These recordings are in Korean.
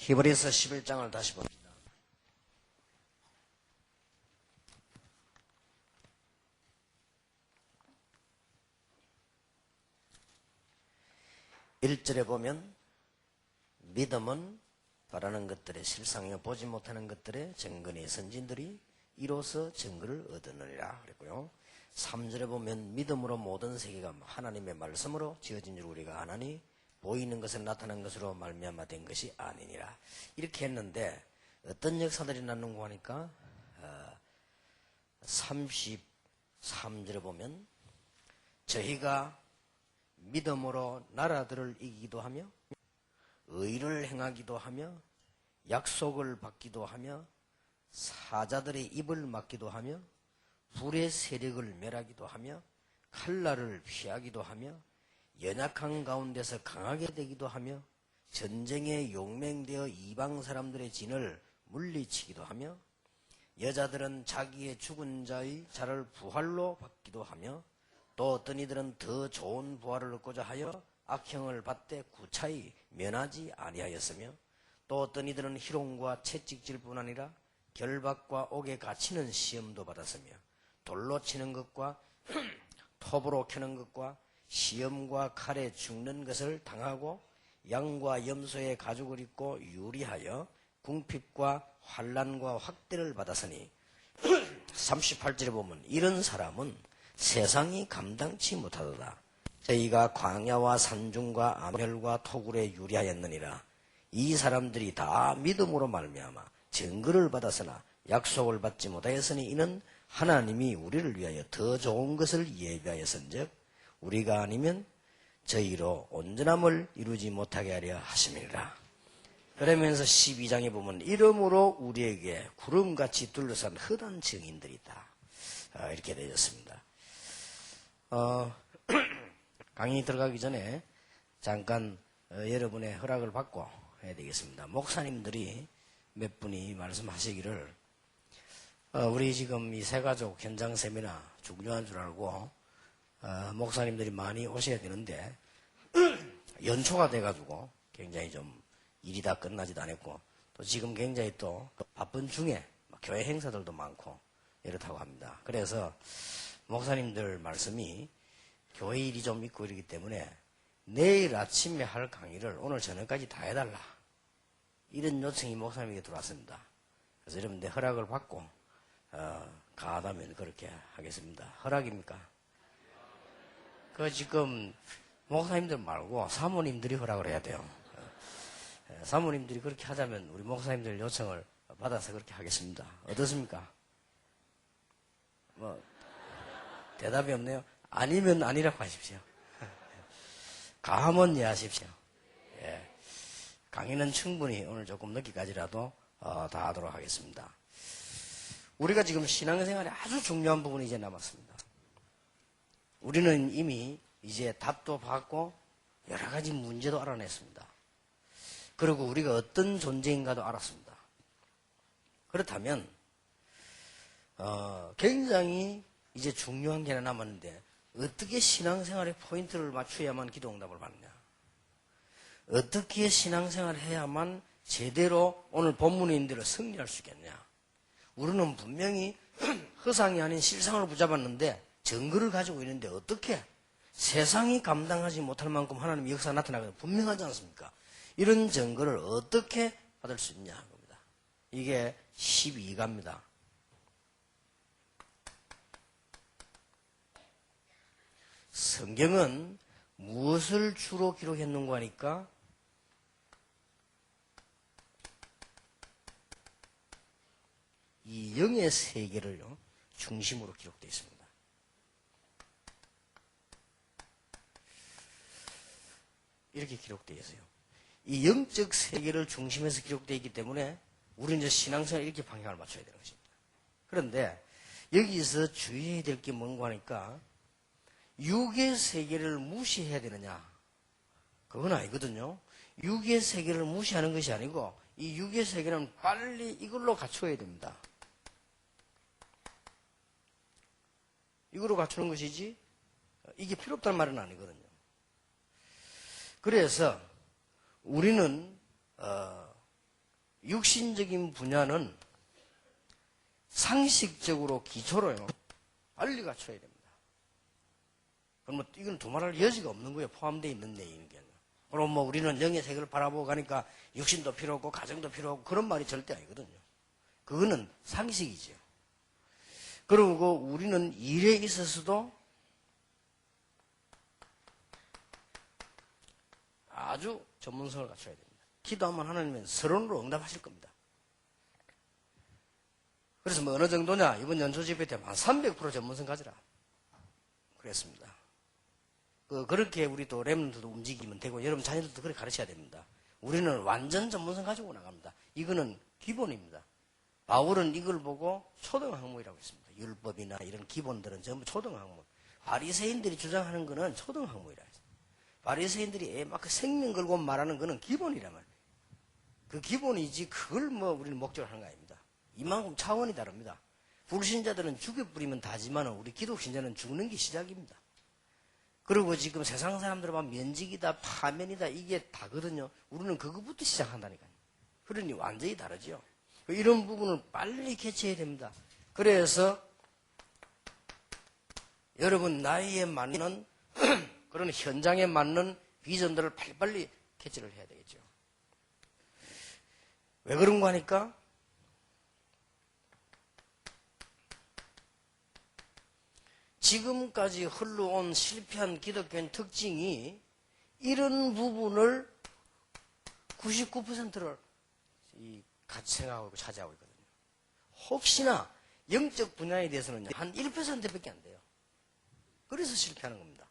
히브리서 11장을 다시 봅니다. (1절에) 보면 믿음은 바라는 것들의 실상이요 보지 못하는 것들의 증거니 선진들이 이로써 증거를 얻으느니라 그랬고요. (3절에) 보면 믿음으로 모든 세계가 하나님의 말씀으로 지어진 줄 우리가 아나니 보이는 것은 나타난 것으로 말미암아 된 것이 아니니라. 이렇게 했는데 어떤 역사들이 났는고 하니까 33절에 보면 저희가 믿음으로 나라들을 이기기도 하며 의를 행하기도 하며 약속을 받기도 하며 사자들의 입을 막기도 하며 불의 세력을 멸하기도 하며 칼날을 피하기도 하며 연약한 가운데서 강하게 되기도 하며 전쟁에 용맹되어 이방 사람들의 진을 물리치기도 하며 여자들은 자기의 죽은 자의 자를 부활로 받기도 하며 또 어떤 이들은 더 좋은 부활을 얻고자 하여 악형을 받되 구차히 면하지 아니하였으며 또 어떤 이들은 희롱과 채찍질뿐 아니라 결박과 옥에 갇히는 시험도 받았으며 돌로 치는 것과 톱으로 켜는 것과 시험과 칼에 죽는 것을 당하고 양과 염소의 가죽을 입고 유리하여 궁핍과 환난과 확대를 받았으니 38절에 보면 이런 사람은 세상이 감당치 못하도다. 저희가 광야와 산중과 암혈과 토굴에 유리하였느니라. 이 사람들이 다 믿음으로 말미암아 증거를 받았으나 약속을 받지 못하였으니 이는 하나님이 우리를 위하여 더 좋은 것을 예비하였은즉 우리가 아니면 저희로 온전함을 이루지 못하게 하려 하심이니라. 그러면서 12장에 보면 이러므로 우리에게 구름같이 둘러싼 흩은 증인들이 있다. 이렇게 되었습니다. 강의 들어가기 전에 잠깐 여러분의 허락을 받고 해야 되겠습니다. 목사님들이 몇 분이 말씀하시기를 우리 지금 이 새가족 현장 세미나 중요한 줄 알고 목사님들이 많이 오셔야 되는데 연초가 돼가지고 굉장히 좀 일이 다 끝나지도 않았고 또 지금 굉장히 또 바쁜 중에 교회 행사들도 많고 이렇다고 합니다. 그래서 목사님들 말씀이 교회 일이 좀 있고 이러기 때문에 내일 아침에 할 강의를 오늘 저녁까지 다 해달라. 이런 요청이 목사님에게 들어왔습니다. 그래서 여러분들 허락을 받고 가하다면 그렇게 하겠습니다. 허락입니까? 그 지금 목사님들 말고 사모님들이 허락을 해야 돼요. 사모님들이 그렇게 하자면 우리 목사님들 요청을 받아서 그렇게 하겠습니다. 어떻습니까? 뭐 대답이 없네요. 아니면 아니라고 하십시오. 가하면 이해하십시오. 예. 강의는 충분히 오늘 조금 늦게까지라도 다 하도록 하겠습니다. 우리가 지금 신앙생활에 아주 중요한 부분이 이제 남았습니다. 우리는 이미 이제 답도 받고 여러 가지 문제도 알아냈습니다. 그리고 우리가 어떤 존재인가도 알았습니다. 그렇다면 굉장히 이제 중요한 게 하나 남았는데 어떻게 신앙생활에 포인트를 맞춰야만 기도응답을 받느냐, 어떻게 신앙생활을 해야만 제대로 오늘 본문에 있는 대로 승리할 수 있겠냐. 우리는 분명히 허상이 아닌 실상을 붙잡았는데 증거를 가지고 있는데 어떻게 세상이 감당하지 못할 만큼 하나님의 역사가 나타나는 게 분명하지 않습니까? 이런 증거를 어떻게 받을 수 있냐 하는 겁니다. 이게 12가입니다. 성경은 무엇을 주로 기록했는가 하니까 이 영의 세계를 중심으로 기록되어 있습니다. 이렇게 기록되어 있어요. 이 영적 세계를 중심에서 기록되어 있기 때문에 우리는 이제 신앙생활에 이렇게 방향을 맞춰야 되는 것입니다. 그런데 여기서 주의해야 될 게 뭔가 하니까 육의 세계를 무시해야 되느냐? 그건 아니거든요. 육의 세계를 무시하는 것이 아니고 이 육의 세계는 빨리 이걸로 갖춰야 됩니다. 이걸로 갖추는 것이지 이게 필요 없다는 말은 아니거든요. 그래서 우리는 육신적인 분야는 상식적으로 기초로요. 빨리 갖춰야 됩니다. 그럼 뭐 이건 두말할 여지가 없는 거예요. 포함되어 있는 내용이니까. 그럼 뭐 우리는 영의 세계를 바라보고 가니까 육신도 필요 없고 가정도 필요 없고 그런 말이 절대 아니거든요. 그거는 상식이죠. 그리고 우리는 일에 있어서도 아주 전문성을 갖춰야 됩니다. 기도하면 하나님은 서론으로 응답하실 겁니다. 그래서 뭐 어느 정도냐? 이번 연초 집회 때 한 300% 전문성 가지라. 그랬습니다. 그렇게 우리 또 렘넌트도 움직이면 되고 여러분 자녀들도 그렇게 가르쳐야 됩니다. 우리는 완전 전문성 가지고 나갑니다. 이거는 기본입니다. 바울은 이걸 보고 초등학문이라고 했습니다. 율법이나 이런 기본들은 전부 초등학문. 바리새인들이 주장하는 거는 초등학문이라 했습니다. 바리새인들이 막 생명 걸고 말하는 거는 기본이란 말이에요. 그 기본이지 그걸 뭐 우리는 목적으로 하는 거 아닙니다. 이만큼 차원이 다릅니다. 불신자들은 죽여버리면 다지만 우리 기독신자는 죽는 게 시작입니다. 그리고 지금 세상 사람들은 막 면직이다, 파면이다, 이게 다거든요. 우리는 그거부터 시작한다니까요. 그러니 완전히 다르죠. 이런 부분을 빨리 캐치해야 됩니다. 그래서 여러분 나이에 맞는 그런 현장에 맞는 비전들을 빨리빨리 캐치를 해야 되겠죠. 왜 그런가 하니까 지금까지 흘러온 실패한 기독교인 특징이 이런 부분을 99%를 같이 생각하고 차지하고 있거든요. 혹시나 영적 분야에 대해서는 한 1%밖에 안 돼요. 그래서 실패하는 겁니다.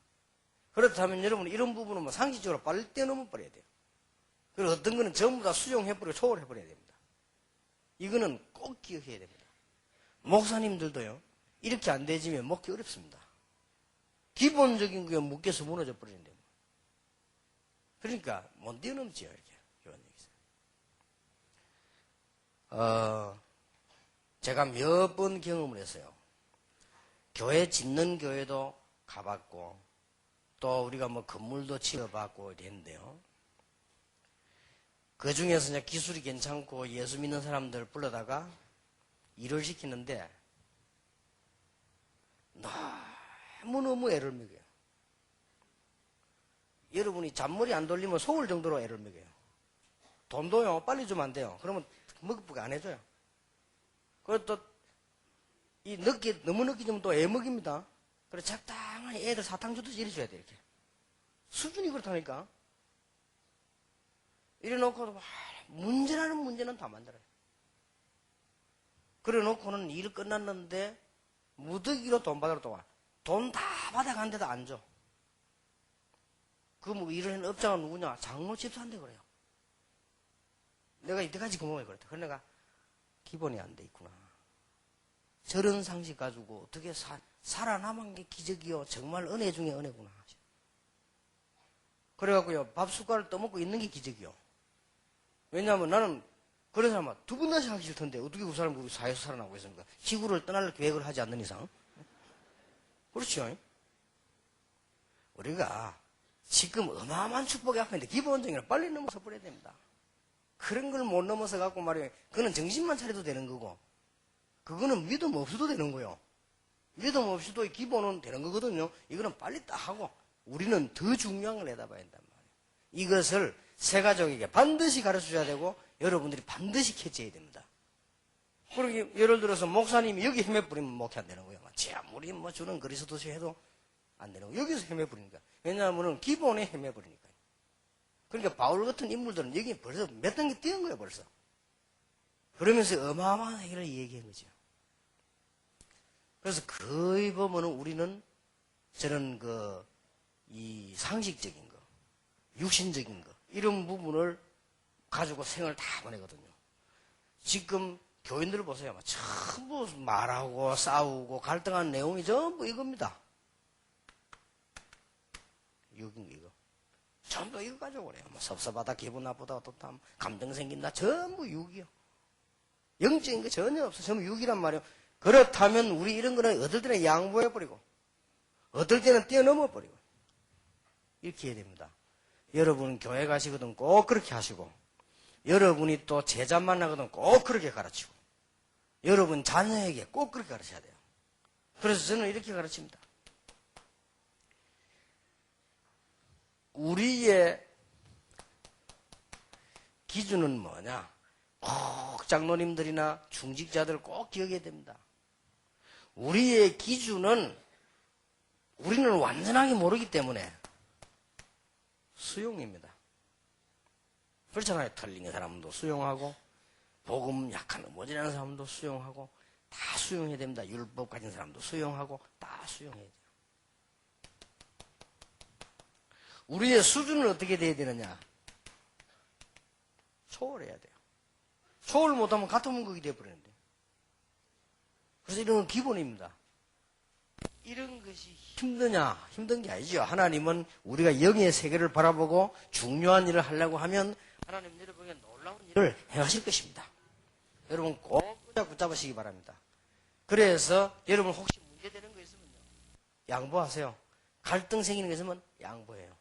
그렇다면 여러분 이런 부분은 뭐 상식적으로 빨리 떼어넘어 버려야 돼요. 그리고 어떤 거는 전부 다 수용해버리고 초월해버려야 됩니다. 이거는 꼭 기억해야 됩니다. 목사님들도요. 이렇게 안 되지면 먹기 어렵습니다. 기본적인 게 묶여서 무너져 버리는데. 그러니까 못 뛰어넘지요. 이렇게. 이런 얘기죠. 제가 몇 번 경험을 했어요. 교회 짓는 교회도 가봤고 또 우리가 뭐 건물도 지어봤고 이랬는데요. 그 중에서 이제 기술이 괜찮고 예수 믿는 사람들 불러다가 일을 시키는데 너무너무 애를 먹여요. 여러분이 잔머리 안 돌리면 속을 정도로 애를 먹여요. 돈도요, 빨리 주면 안 돼요. 그러면 먹부가 안 해줘요. 그리고 또, 너무 늦게 주면 또 애 먹입니다. 그래서 적당히 애들 사탕 주듯이 이래줘야 돼, 이렇게. 수준이 그렇다니까. 이래 놓고도, 문제라는 문제는 다 만들어요. 그래 놓고는 일 끝났는데, 무더기로 돈 받으러 또 와. 돈 다 받아간데도 안 줘. 그 뭐 일을 하는 업자가 누구냐? 장로 집사한테 그래요. 내가 이때까지 그 몸에 그랬다. 그래 내가 기본이 안 돼 있구나. 저런 상식 가지고 어떻게 살아남은 게 기적이요. 정말 은혜 중에 은혜구나. 그래갖고요. 밥 숟갈을 떠먹고 있는 게 기적이요. 왜냐하면 나는 그런 사람은 두 번 다시 하기 싫던데 어떻게 그 사람이 우리 사회에서 살아나고 있습니까? 지구를 떠날 계획을 하지 않는 이상. 그렇죠? 우리가 지금 어마어마한 축복이 앞에 있는데 기본적인 빨리 넘어서 버려야 됩니다. 그런 걸 못 넘어서 갖고 말이에요. 그거는 정신만 차려도 되는 거고 그거는 믿음 없어도 되는 거예요. 믿음 없이도 기본은 되는 거거든요. 이거는 빨리 딱 하고 우리는 더 중요한 걸 내다봐야 된단 말이에요. 이것을 새 가족에게 반드시 가르쳐줘야 되고 여러분들이 반드시 캐치해야 됩니다. 그리고 예를 들어서 목사님이 여기 헤매 뿌리면 목회 안 되는 거예요. 아무리 뭐 주는 그리스도시 해도 안 되는 거예요. 여기서 헤매 뿌리니까. 왜냐하면 기본에 헤매 뿌리니까요. 그러니까 바울 같은 인물들은 여기 벌써 몇 단계 뛰은 거예요, 벌써. 그러면서 어마어마한 해결을 얘기한 거죠. 그래서 거의 보면은 우리는 저런 이 상식적인 거, 육신적인 거, 이런 부분을 가지고 생을 다 보내거든요. 지금 교인들 보세요. 전부 말하고 싸우고 갈등하는 내용이 전부 이겁니다. 육인 이거. 전부 이거 가지고 그래요. 섭섭하다, 기분 나쁘다, 어떻다, 감정 생긴다. 전부 육이요. 영적인 거 전혀 없어. 전부 육이란 말이에요. 그렇다면 우리 이런 거는 어떨 때는 양보해버리고, 어떨 때는 뛰어넘어버리고, 이렇게 해야 됩니다. 여러분 교회 가시거든 꼭 그렇게 하시고, 여러분이 또 제자 만나거든 꼭 그렇게 가르치고, 여러분 자녀에게 꼭 그렇게 가르쳐야 돼요. 그래서 저는 이렇게 가르칩니다. 우리의 기준은 뭐냐? 꼭 장로님들이나 중직자들 꼭 기억해야 됩니다. 우리의 기준은 우리는 완전하게 모르기 때문에 수용입니다. 그렇잖아요. 틀린 사람도 수용하고, 복음 약한 모자라는 사람도 수용하고, 다 수용해야 됩니다. 율법 가진 사람도 수용하고, 다 수용해야 돼요. 우리의 수준은 어떻게 돼야 되느냐? 초월해야 돼요. 초월 못하면 같은 문극이 되어버리는데. 그래서 이런 건 기본입니다. 이런 것이 힘드냐? 힘든 게 아니죠. 하나님은 우리가 영의 세계를 바라보고 중요한 일을 하려고 하면 하나님 여러분에게 놀라운 일을 행하실 것입니다. 여러분 꼭 붙잡으시기 바랍니다. 그래서 여러분 혹시 문제되는 거 있으면요, 양보하세요. 갈등 생기는 거 있으면 양보해요.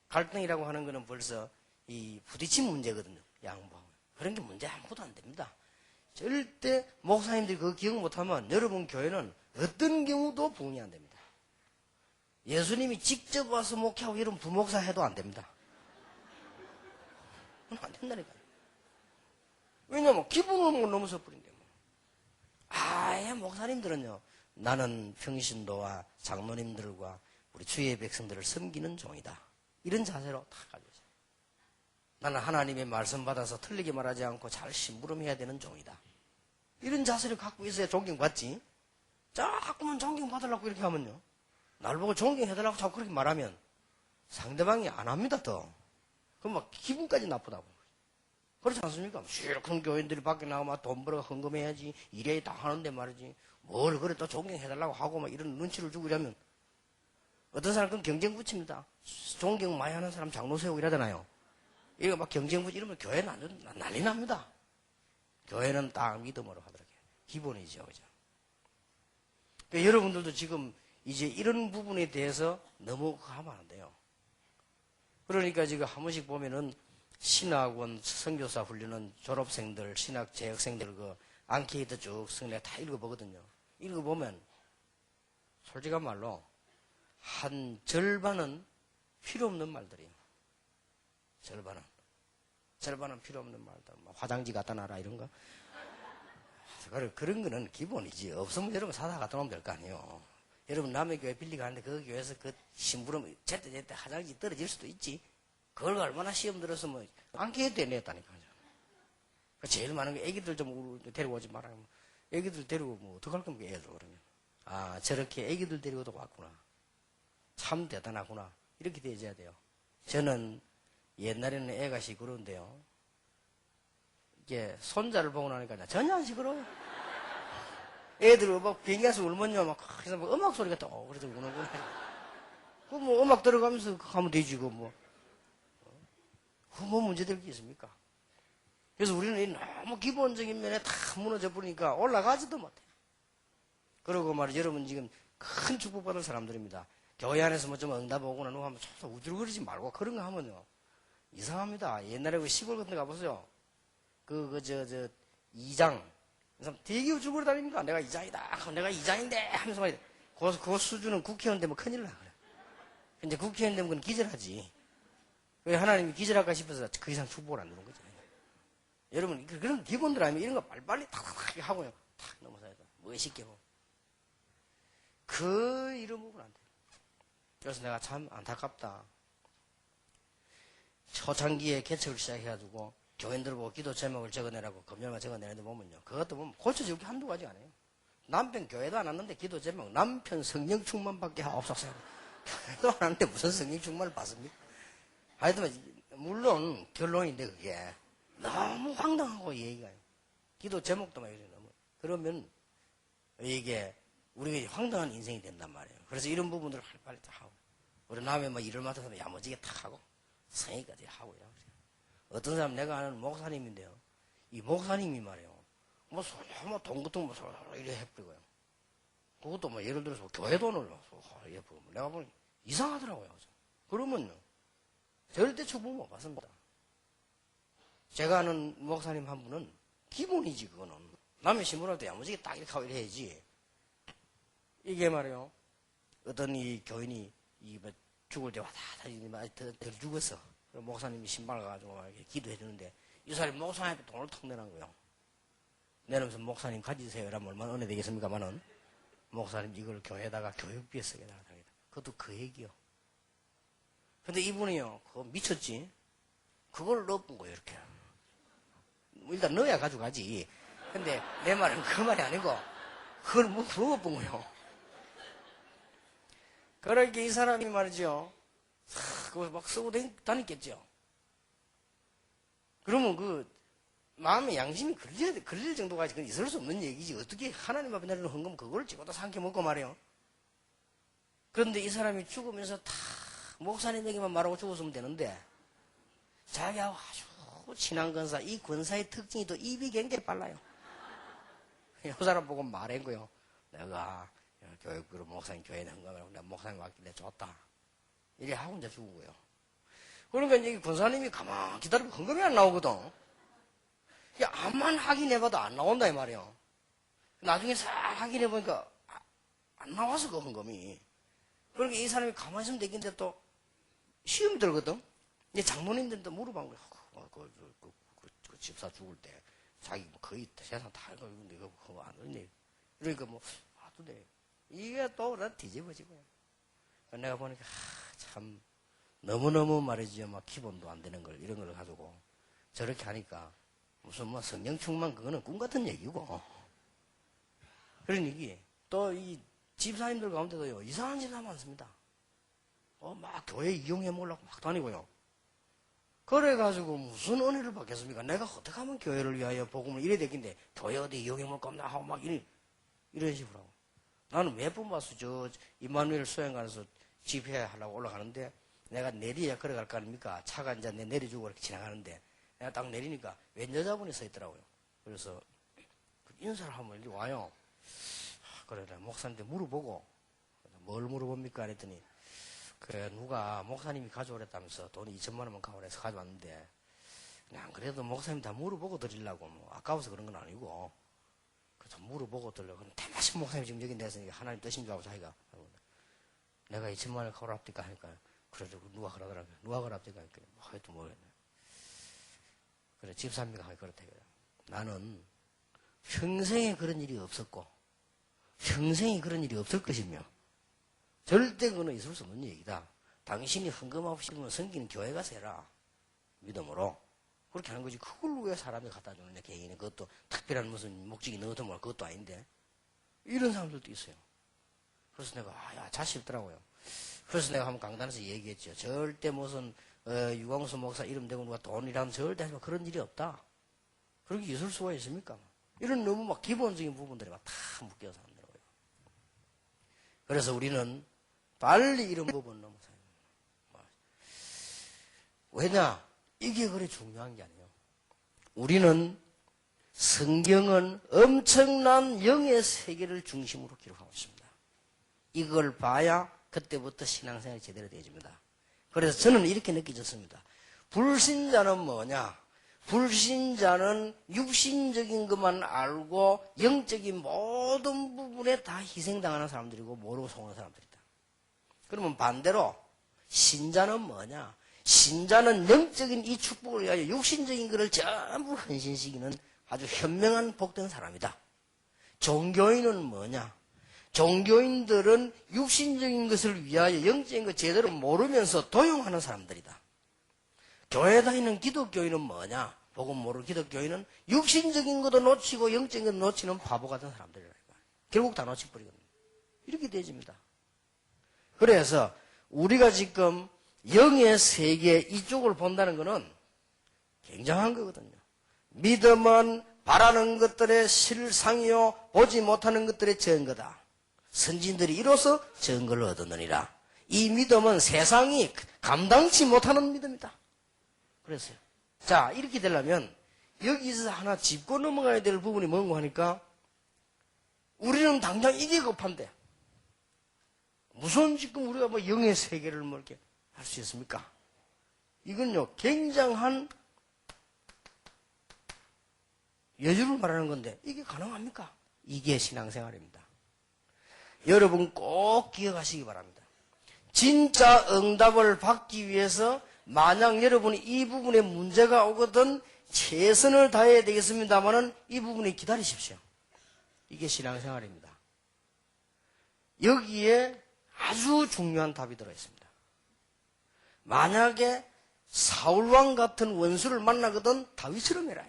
갈등이라고 하는 거는 벌써 이 부딪힌 문제거든요. 양보하고. 그런 게 문제 아무것도 안 됩니다. 절대 목사님들이 그거 기억 못하면 여러분 교회는 어떤 경우도 부흥이 안 됩니다. 예수님이 직접 와서 목회하고 여러분 부목사 해도 안 됩니다. 안 된다니까요. 왜냐면 기분을 못 넘어서 버린대요. 아예 목사님들은요, 나는 평신도와 장로님들과 우리 주의 백성들을 섬기는 종이다. 이런 자세로 다 가지고 있어요. 나는 하나님의 말씀 받아서 틀리게 말하지 않고 잘 심부름해야 되는 종이다. 이런 자세를 갖고 있어야 존경받지. 자꾸만 존경받으려고 이렇게 하면요, 날 보고 존경해달라고 자꾸 그렇게 말하면 상대방이 안 합니다. 더 그럼 막 기분까지 나쁘다고. 그렇지 않습니까? 실컷 교인들이 밖에 나가면 돈 벌어 헌금해야지, 이래야 다 하는데 말이지, 뭘 그래 또 존경해달라고 하고 막 이런 눈치를 주고 이러면 어떤 사람은 경쟁 붙입니다. 존경 많이 하는 사람 장로 세우고 이러잖아요. 이거 막 경쟁 붙이 이러면 교회는 난리 납니다. 교회는 딱 믿음으로 하더라고요. 기본이죠. 그죠? 그러니까 여러분들도 지금 이제 이런 부분에 대해서 너무 하면 안 돼요. 그러니까 지금 한 번씩 보면은 신학원 선교사 훈련은 졸업생들, 신학 재학생들 그 앙케이트 쭉 내가 다 읽어보거든요. 읽어보면 솔직한 말로 한 절반은 필요 없는 말들이에요. 절반은 필요 없는 말들. 뭐 화장지 갖다 놔라 이런 거. 그런 거는 기본이지. 없으면 여러분 사다 갖다 놓으면 될 거 아니에요. 여러분 남의 교회 빌리 가는데 그 교회에서 그 심부름 제때 화장지 떨어질 수도 있지. 그걸 얼마나 시험 들어서 뭐 앙케이트에 냈다니까. 제일 많은 게 애기들 좀 데리고 오지 마라. 애기들 데리고 뭐 어떡할 겁니까 애들 그러면. 아 저렇게 애기들 데리고도 왔구나. 참 대단하구나. 이렇게 돼야 돼요. 저는 옛날에는 애가 시끄러운데요, 이게 손자를 보고 나니까 전혀 안 시끄러워요. 애들 막 비행기에서 울면요, 막 음악 소리가 또 그래서 우는구나. 그 뭐 음악 들어가면서 하면 되지, 그 뭐. 뭐 문제될 게 있습니까? 그래서 우리는 너무 기본적인 면에 다 무너져 버리니까 올라가지도 못해. 그러고 말이죠, 여러분 지금 큰 축복받을 사람들입니다. 교회 안에서 뭐 좀 응답 오거나 누가 하면 참 우쭐거리지 말고 그런 거 하면요, 이상합니다. 옛날에 그 시골 같은 데 가보세요. 이장. 되게 우쭐거리 다닙니까? 내가 이장이다. 내가 이장인데. 하면서 말이야. 그 수준은 국회의원 되면 큰일 나. 그래. 근데 국회의원 되면 그건 기절하지. 왜 하나님이 기절할까 싶어서 그 이상 축복을 안 주는 거죠. 여러분, 그런 기본들 아니면 이런 거 빨리빨리 탁탁 하고요. 탁 넘어서야 돼. 멋있게 하고. 이런 부분 안 돼. 그래서 내가 참 안타깝다. 초창기에 개척을 시작해가지고 교인들 보고 기도 제목을 적어내라고 금요일만 적어내는데 보면요, 그것도 보면 고쳐줄 게 한두 가지가 아니에요. 남편 교회도 안 왔는데 기도 제목 남편 성령 충만밖에 없었어요. 교회도 안 왔는데 무슨 성령 충만을 받습니까? 하여튼 물론 결론인데 그게 너무 황당하고 얘기가요. 기도 제목도 막 이래 너무. 그러면 이게 우리가 황당한 인생이 된단 말이에요. 그래서 이런 부분들을 빨리 다 하고, 우리 남의 뭐 일을 맡아서 야무지게 탁 하고 성의까지 하고 이러고. 어떤 사람 내가 아는 목사님인데요, 이 목사님이 말이에요, 뭐 돈 같은 거 이래 해버리고요. 그것도 뭐 예를 들어서 교회 돈을 해버리고 내가 보니 이상하더라고요. 그러면요 절대 축복 못 받습니다. 제가 아는 목사님 한 분은 기본이지, 그거는. 남의 신부라도 야무지게 딱 이렇게 하고 이래야지. 이게 말이요. 어떤 이 교인이 죽을 때 왔다 덜 죽었어. 목사님이 신발 가지고 이렇게 기도해 주는데 이 사람이 목사님한테 돈을 턱 내는 거예요. 내놓으면서 목사님 가지세요. 이러면 얼마나 은혜 되겠습니까만은 목사님 이걸 교회에다가 교육비에 쓰게 달라. 그것도 그 얘기요. 근데 이분이요, 그거 미쳤지? 그걸 넣어본 거예요, 이렇게. 일단 넣어야 가져가지. 근데 내 말은 그 말이 아니고, 그걸 뭐 넣어본 거예요. 그러니까 이 사람이 말이죠, 그걸 막 쓰고 다녔겠죠. 그러면 그, 마음의 양심이 걸릴 정도까지 그건 있을 수 없는 얘기지. 어떻게 하나님 앞에 내리는 헌금 그걸 찍어다 삼켜 먹고 말이요. 그런데 이 사람이 죽으면서 다 목사님에게만 말하고 죽었으면 되는데 자기하고 아주 친한 권사, 이 권사의 특징이 또 입이 굉장히 빨라요. 이 사람 보고 말한 거요. 내가 교육으로 목사님 교회에 헌금하고 내가 목사님 왔길래 줬다. 이래 하고 이제 죽은 거예요. 그러니까 이제 권사님이 가만 기다리고 헌금이 안 나오거든. 야, 암만 확인해봐도 안 나온다 이 말이에요. 나중에 싹 확인해보니까 안 나와서 그 헌금이. 그러니까 이 사람이 가만히 있으면 되겠는데 또 시험이 들거든. 이제 장모님들도 물어본 거야. 그 집사 죽을 때 자기 뭐 거의 세상 다 알고 있는데 그거 안 했네. 그러니까 뭐 하도 돼. 이게 또 뒤집어지고요. 내가 보니까 참 너무너무 말이죠. 막 기본도 안 되는 걸 이런 걸 가지고 저렇게 하니까 무슨 뭐 성령 충만 그거는 꿈 같은 얘기고. 그런 얘기. 또 이 집사님들 가운데도요, 이상한 집사 많습니다. 막 교회 이용해 먹으려고 막 다니고요. 그래가지고 무슨 은혜를 받겠습니까? 내가 어떻게 하면 교회를 위하여 복음을 이래 되긴데, 교회 어디 이용해 먹을 겁나 하고 막 이런 식으로 하고. 나는 몇 번 봤어. 저 이마누엘 수행관에서 집회하려고 올라가는데, 내가 내리야 걸어갈 거 아닙니까? 차가 이제 내려주고 이렇게 지나가는데, 내가 딱 내리니까 웬 여자분이 서 있더라고요. 그래서 인사를 하면 이리 와요. 그래, 목사님한테 물어보고, 뭘 물어봅니까? 그랬더니, 누가 목사님이 가져오랬다면서 돈 2천만 원만 가오래서 가져왔는데, 그냥 그래도 목사님 다 물어보고 드리려고, 뭐, 아까워서 그런 건 아니고, 그래서 물어보고 드리려고. 대마신 목사님 지금 여기 내서니까 하나님 뜻인 줄 알고 자기가, 내가 2천만 원을 가오랍니까? 하니까, 그래도 누가 그러더라고요. 누가 그러랍니까? 하니까, 하여튼 모르겠네. 그래, 집사님이 그렇다. 나는 평생에 그런 일이 없었고, 평생에 그런 일이 없을 것이며 절대 그거는 있을 수 없는 얘기다. 당신이 헌금하고 싶으면 섬기는 교회 가서 해라. 믿음으로. 그렇게 하는 거지. 그걸 왜 사람이 갖다 주느냐, 개인이. 그것도 특별한 무슨 목적이 넣어두면 그것도 아닌데. 이런 사람들도 있어요. 그래서 내가, 야, 자신 없더라고요. 그래서 내가 한번 강단에서 얘기했죠. 절대 무슨, 유광수 목사 이름 대고 누가 돈이라면 절대 하지만 그런 일이 없다. 그렇게 있을 수가 있습니까? 이런 너무 막 기본적인 부분들이 막 다 묶여서 안 되더라고요. 그래서 우리는 빨리 이런 부분 넘어서요. 왜냐? 이게 그래 중요한 게 아니에요. 우리는 성경은 엄청난 영의 세계를 중심으로 기록하고 있습니다. 이걸 봐야 그때부터 신앙생활이 제대로 되어집니다. 그래서 저는 이렇게 느껴졌습니다. 불신자는 뭐냐? 불신자는 육신적인 것만 알고 영적인 모든 부분에 다 희생당하는 사람들이고 모르고 속는 사람들이다. 그러면 반대로 신자는 뭐냐? 신자는 영적인 이 축복을 위하여 육신적인 것을 전부 헌신시키는 아주 현명한 복된 사람이다. 종교인은 뭐냐? 종교인들은 육신적인 것을 위하여 영적인 것 제대로 모르면서 도용하는 사람들이다. 교회 다니는 기독교인은 뭐냐? 복음 모르는 기독교인은 육신적인 것도 놓치고 영적인 것도 놓치는 바보 같은 사람들이라니까. 결국 다 놓쳐버리거든요. 이렇게 되어집니다. 그래서 우리가 지금 영의 세계 이쪽을 본다는 것은 굉장한 거거든요. 믿음은 바라는 것들의 실상이요 보지 못하는 것들의 증거다. 선진들이 이로써 증거를 얻었느니라. 이 믿음은 세상이 감당치 못하는 믿음이다. 그랬어요. 자, 이렇게 되려면 여기서 하나 짚고 넘어가야 될 부분이 뭔가 하니까 우리는 당장 이게 급한데 무슨 지금 우리가 뭐 영의 세계를 뭐 이렇게 할 수 있습니까? 이건요 굉장한 여주를 말하는 건데 이게 가능합니까? 이게 신앙생활입니다. 여러분 꼭 기억하시기 바랍니다. 진짜 응답을 받기 위해서 만약 여러분이 이 부분에 문제가 오거든 최선을 다해야 되겠습니다만은 이 부분에 기다리십시오. 이게 신앙생활입니다. 여기에 아주 중요한 답이 들어있습니다. 만약에 사울왕 같은 원수를 만나거든 다윗처럼 해라.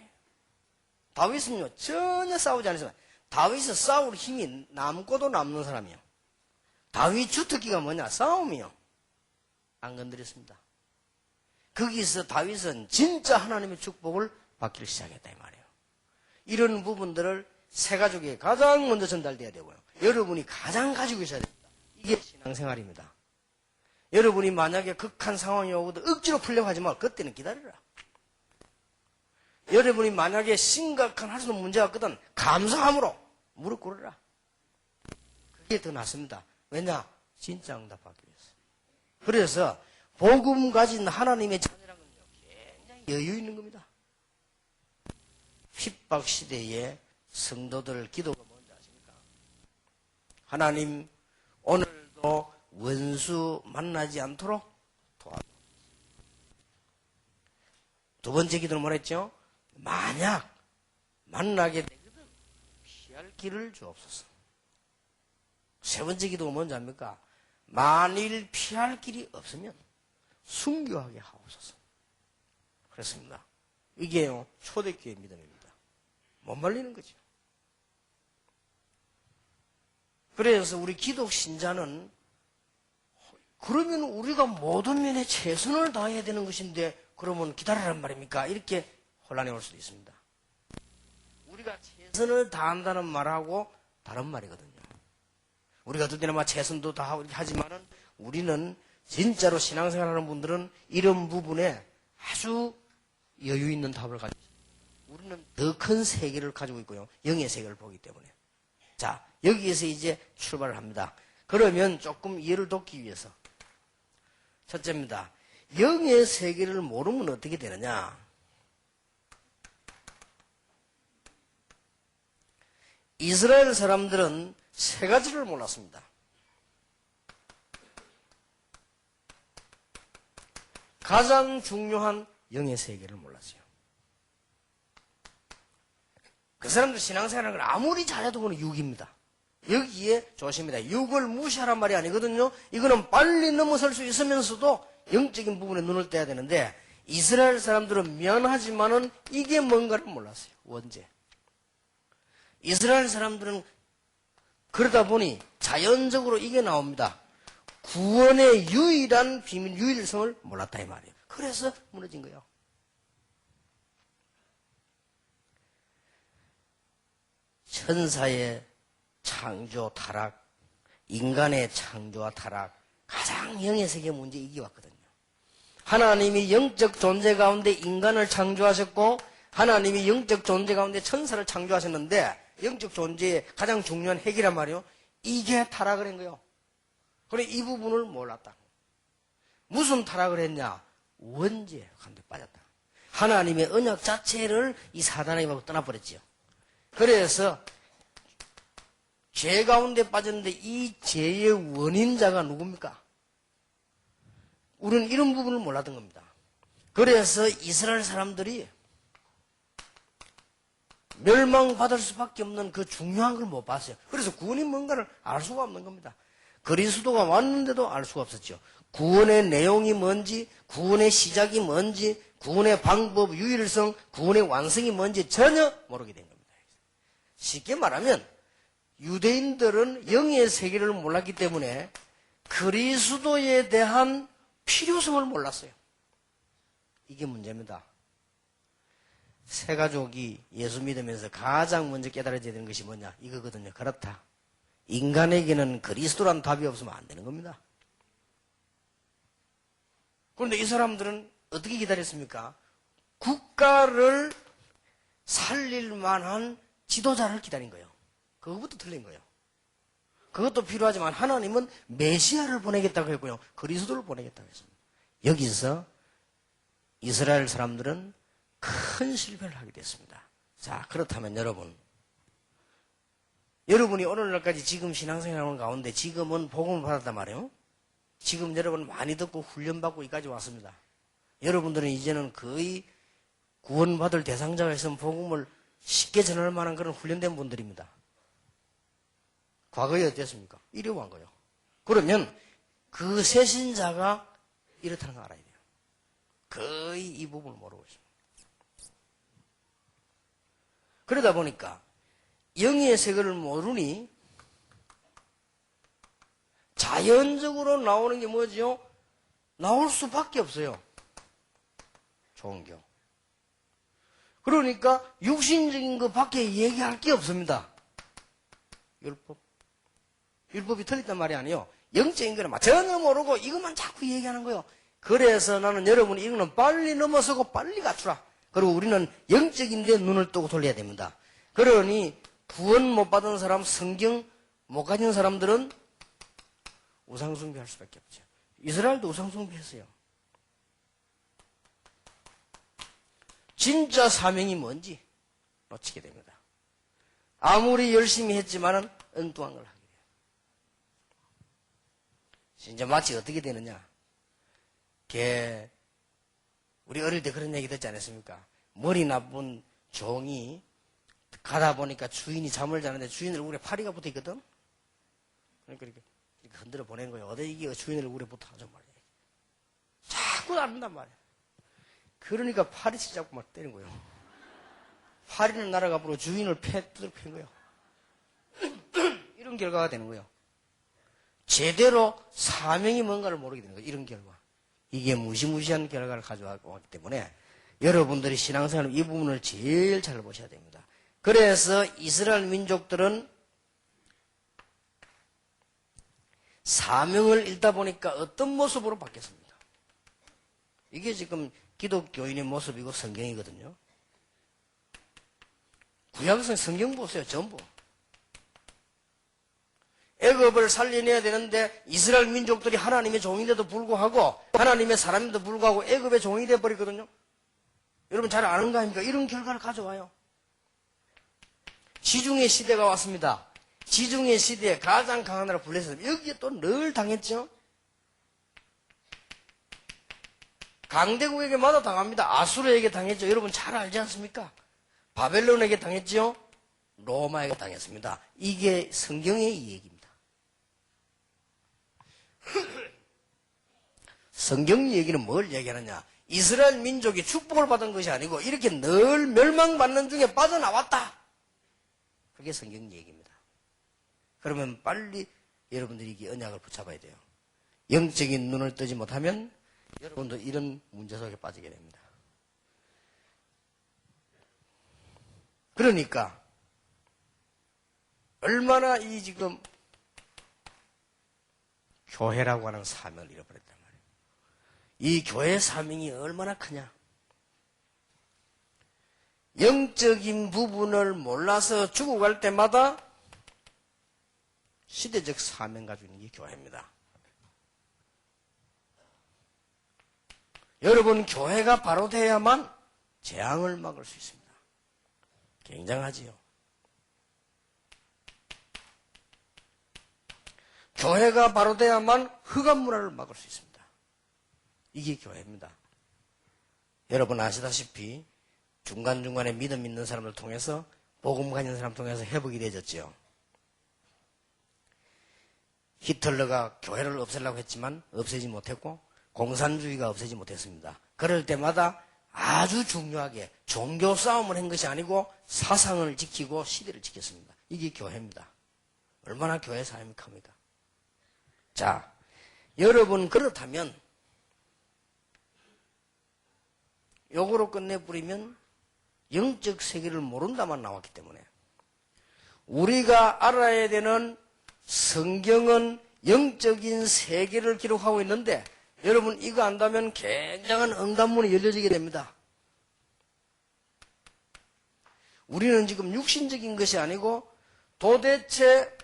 다윗은요 전혀 싸우지 않았어요. 다윗은 싸울 힘이 남고도 남는 사람이요. 다윗 주특기가 뭐냐? 싸움이요. 안 건드렸습니다. 거기서 다윗은 진짜 하나님의 축복을 받기를 시작했다 이 말이에요. 이런 부분들을 세 가족에 가장 먼저 전달돼야 되고요. 여러분이 가장 가지고 있어야 됩니다. 이게 신앙생활입니다. 여러분이 만약에 극한 상황이 오거든 억지로 풀려고 하지 말고 그때는 기다려라. 여러분이 만약에 심각한 할 수 없는 문제가 있거든 감사함으로 무릎 꿇어라. 그게 더 낫습니다. 왜냐? 진짜 응답하기 위해서. 그래서 복음 가진 하나님의 자녀라는 건요 굉장히 여유 있는 겁니다. 핍박 시대에 성도들 기도가 뭔지 아십니까? 하나님 오늘도 원수 만나지 않도록 도와줘. 두 번째 기도는 뭐랬죠? 만약 만나게 되거든 피할 길을 주옵소서. 세 번째 기도가 뭔지 압니까? 만일 피할 길이 없으면 순교하게 하옵소서. 그렇습니다. 이게요 초대교회 믿음입니다. 못 말리는 거죠. 그래서 우리 기독 신자는 그러면 우리가 모든 면에 최선을 다해야 되는 것인데 그러면 기다리란 말입니까? 이렇게 혼란이 올 수도 있습니다. 우리가 최선을 다한다는 말하고 다른 말이거든요. 우리가 어떨 때는 최선도 다하지만은 우리는 진짜로 신앙생활하는 분들은 이런 부분에 아주 여유 있는 답을 가지고 있습니다. 우리는 더 큰 세계를 가지고 있고요. 영의 세계를 보기 때문에. 자, 여기에서 이제 출발을 합니다. 그러면 조금 이해를 돕기 위해서. 첫째입니다. 영의 세계를 모르면 어떻게 되느냐? 이스라엘 사람들은 세 가지를 몰랐습니다. 가장 중요한 영의 세계를 몰랐어요. 그 사람들 신앙생활을 아무리 잘해도 그건 육입니다. 여기에 조심입니다. 육을 무시하란 말이 아니거든요. 이거는 빨리 넘어설 수 있으면서도 영적인 부분에 눈을 떼야 되는데 이스라엘 사람들은 미안하지만은 이게 뭔가를 몰랐어요. 원죄. 이스라엘 사람들은 그러다 보니 자연적으로 이게 나옵니다. 구원의 유일한 비밀, 유일성을 몰랐다 이 말이에요. 그래서 무너진 거예요. 천사의 창조 타락, 인간의 창조와 타락, 가장 영의 세계 문제 이게 왔거든요. 하나님이 영적 존재 가운데 인간을 창조하셨고 하나님이 영적 존재 가운데 천사를 창조하셨는데 영적 존재의 가장 중요한 핵이란 말이에요. 이게 타락을 한 거예요. 그래 이 부분을 몰랐다. 무슨 타락을 했냐? 원죄 가운데 빠졌다. 하나님의 언약 자체를 이 사단에게 받고 떠나버렸지요. 그래서 죄 가운데 빠졌는데 이 죄의 원인자가 누굽니까? 우리는 이런 부분을 몰랐던 겁니다. 그래서 이스라엘 사람들이 멸망받을 수밖에 없는 그 중요한 걸 못 봤어요. 그래서 구원이 뭔가를 알 수가 없는 겁니다. 그리스도가 왔는데도 알 수가 없었죠. 구원의 내용이 뭔지, 구원의 시작이 뭔지, 구원의 방법, 유일성, 구원의 완성이 뭔지 전혀 모르게 된 겁니다. 쉽게 말하면 유대인들은 영의 세계를 몰랐기 때문에 그리스도에 대한 필요성을 몰랐어요. 이게 문제입니다. 세 가족이 예수 믿으면서 가장 먼저 깨달아야 되는 것이 뭐냐? 이거거든요. 그렇다. 인간에게는 그리스도란 답이 없으면 안 되는 겁니다. 그런데 이 사람들은 어떻게 기다렸습니까? 국가를 살릴 만한 지도자를 기다린 거예요. 그것부터 틀린 거예요. 그것도 필요하지만 하나님은 메시아를 보내겠다고 했고요. 그리스도를 보내겠다고 했습니다. 여기서 이스라엘 사람들은 큰 실패를 하게 됐습니다. 자, 그렇다면 여러분이 오늘날까지 지금 신앙생활하는 가운데 지금은 복음을 받았단 말이에요. 지금 여러분 많이 듣고 훈련받고 여기까지 왔습니다. 여러분들은 이제는 거의 구원받을 대상자가 있으면 복음을 쉽게 전할 만한 그런 훈련된 분들입니다. 과거에 어땠습니까? 이려고 거예요. 그러면 그 새신자가 이렇다는 거 알아야 돼요. 거의 이 부분을 모르고 있습니다. 그러다 보니까 영의 세계를 모르니 자연적으로 나오는 게 뭐죠? 나올 수밖에 없어요. 좋은 경. 그러니까 육신적인 것 밖에 얘기할 게 없습니다. 율법. 율법이 틀렸단 말이 아니에요. 영적인 거는 전혀 모르고 이것만 자꾸 얘기하는 거예요. 그래서 나는 여러분이 이거는 빨리 넘어서고 빨리 갖추라. 그리고 우리는 영적인 데 눈을 뜨고 돌려야 됩니다. 그러니 구원 못 받은 사람, 성경 못 가진 사람들은 우상숭배할 수밖에 없죠. 이스라엘도 우상숭배했어요. 진짜 사명이 뭔지 놓치게 됩니다. 아무리 열심히 했지만은 엉뚱한 걸 하게 돼요. 이제 마치 어떻게 되느냐? 우리 어릴 때 그런 얘기 듣지 않았습니까? 머리 나쁜 종이 가다 보니까 주인이 잠을 자는데 주인 얼굴에 파리가 붙어 있거든? 그러니까 이렇게 흔들어 보낸 거예요. 어디 이게 주인 얼굴에 붙어 하죠 말이에요. 자꾸 나른단 말이에요. 그러니까 파리치 잡고 막 때린 거예요. 파리는 날아가 버리고 주인을 두드려 팬 거예요. 이런 결과가 되는 거예요. 제대로 사명이 뭔가를 모르게 되는 거예요. 이런 결과. 이게 무시무시한 결과를 가져왔기 때문에 여러분들이 신앙생활 이 부분을 제일 잘 보셔야 됩니다. 그래서 이스라엘 민족들은 사명을 읽다 보니까 어떤 모습으로 바뀌었습니다. 이게 지금 기독교인의 모습이고 성경이거든요. 구약성 성경 보세요. 전부. 애굽을 살려내야 되는데 이스라엘 민족들이 하나님의 종인데도 불구하고 하나님의 사람인데도 불구하고 애굽의 종이 되어버리거든요. 여러분 잘 아는 거 아닙니까? 이런 결과를 가져와요. 지중해 시대가 왔습니다. 지중해 시대에 가장 강한 나라 블레셋. 여기에 또 늘 당했죠. 강대국에게 마다 당합니다. 아수르에게 당했죠. 여러분 잘 알지 않습니까? 바벨론에게 당했죠. 로마에게 당했습니다. 이게 성경의 얘기입니다. 성경 얘기는 뭘 얘기하느냐? 이스라엘 민족이 축복을 받은 것이 아니고 이렇게 늘 멸망받는 중에 빠져나왔다. 그게 성경 얘기입니다. 그러면 빨리 여러분들이 이 언약을 붙잡아야 돼요. 영적인 눈을 뜨지 못하면 여러분도 이런 문제 속에 빠지게 됩니다. 그러니까 얼마나 이 지금 교회라고 하는 사명을 잃어버렸단 말이에요. 이 교회 사명이 얼마나 크냐. 영적인 부분을 몰라서 죽어갈 때마다 시대적 사명 가지고 있는 게 교회입니다. 여러분 교회가 바로 돼야만 재앙을 막을 수 있습니다. 굉장하지요. 교회가 바로 돼야만 흑암 문화를 막을 수 있습니다. 이게 교회입니다. 여러분 아시다시피 중간중간에 믿음 있는 사람들 통해서 복음 가진 사람 통해서 회복이 되어졌죠. 히틀러가 교회를 없애려고 했지만 없애지 못했고 공산주의가 없애지 못했습니다. 그럴 때마다 아주 중요하게 종교 싸움을 한 것이 아니고 사상을 지키고 시대를 지켰습니다. 이게 교회입니다. 얼마나 교회 사람이 큽니까? 자, 여러분 그렇다면 요거로 끝내버리면 영적 세계를 모른다만 나왔기 때문에 우리가 알아야 되는 성경은 영적인 세계를 기록하고 있는데 여러분 이거 안다면 굉장한 응답문이 열려지게 됩니다. 우리는 지금 육신적인 것이 아니고 도대체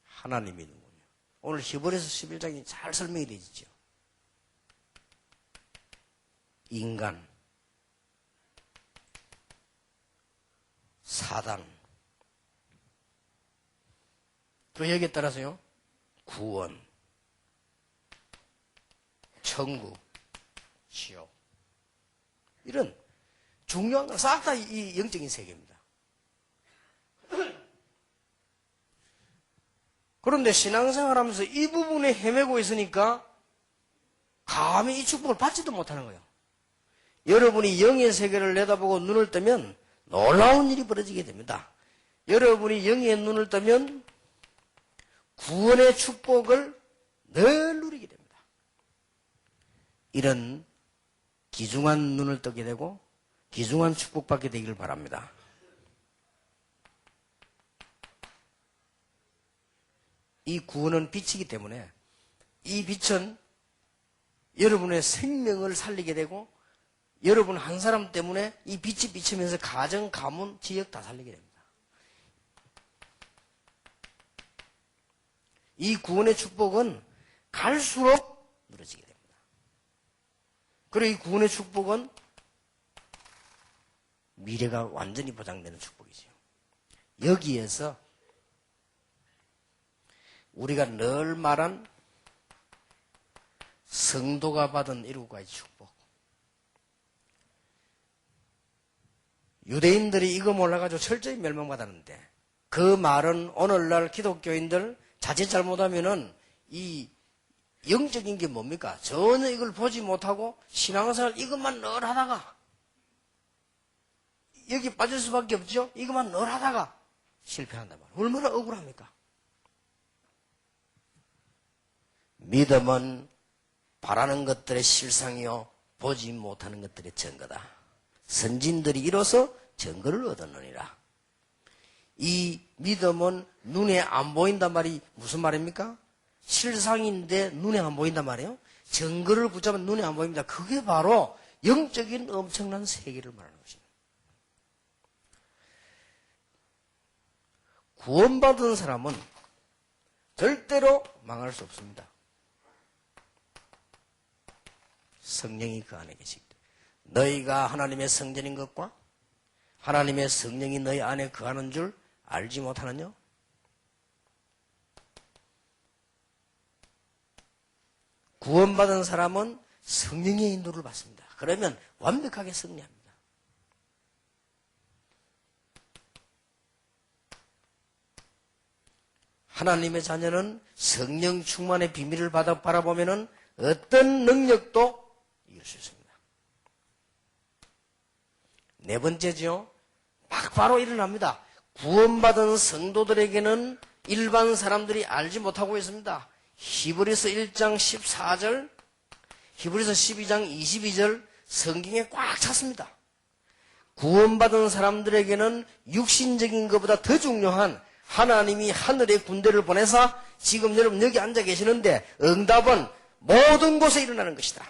하나님이 있는군요. 오늘 히브리서 11장이 잘 설명이 되죠. 인간, 사단. 그 여기에 따라서요, 구원, 천국, 지옥. 이런 중요한 건 싹 다 이 영적인 세계입니다. 그런데 신앙생활 하면서 이 부분에 헤매고 있으니까 감히 이 축복을 받지도 못하는 거예요. 여러분이 영의 세계를 내다보고 눈을 뜨면 놀라운 일이 벌어지게 됩니다. 여러분이 영의 눈을 뜨면 구원의 축복을 늘 누리게 됩니다. 이런 귀중한 눈을 뜨게 되고 귀중한 축복받게 되기를 바랍니다. 이 구원은 빛이기 때문에 이 빛은 여러분의 생명을 살리게 되고 여러분 한 사람 때문에 이 빛이 비치면서 가정, 가문, 지역 다 살리게 됩니다. 이 구원의 축복은 갈수록 누려지게 됩니다. 그리고 이 구원의 축복은 미래가 완전히 보장되는 축복이죠. 여기에서 우리가 늘 말한 성도가 받은 일곱 가지 축복. 유대인들이 이거 몰라가지고 철저히 멸망받았는데 그 말은 오늘날 기독교인들 자칫 잘못하면은 이 영적인 게 뭡니까? 전혀 이걸 보지 못하고 신앙생활 이것만 늘 하다가 여기 빠질 수밖에 없죠? 이것만 늘 하다가 실패한단 말이에요. 얼마나 억울합니까? 믿음은 바라는 것들의 실상이요 보지 못하는 것들의 증거다. 선진들이 이로써 증거를 얻었느니라. 이 믿음은 눈에 안 보인단 말이 무슨 말입니까? 실상인데 눈에 안 보인단 말이에요. 증거를 붙잡으면 눈에 안 보입니다. 그게 바로 영적인 엄청난 세계를 말하는 것입니다. 구원받은 사람은 절대로 망할 수 없습니다. 성령이 그 안에 계시기 때문에. 너희가 하나님의 성전인 것과 하나님의 성령이 너희 안에 거하는 줄 알지 못하느냐? 구원받은 사람은 성령의 인도를 받습니다. 그러면 완벽하게 승리합니다. 하나님의 자녀는 성령 충만의 비밀을 바라보면 어떤 능력도 이길 수 있습니다. 네 번째죠. 바로 일어납니다. 구원받은 성도들에게는 일반 사람들이 알지 못하고 있습니다. 히브리서 1장 14절, 히브리서 12장 22절 성경에 꽉 찼습니다. 구원받은 사람들에게는 육신적인 것보다 더 중요한 하나님이 하늘의 군대를 보내서 지금 여러분 여기 앉아 계시는데 응답은 모든 곳에 일어나는 것이다.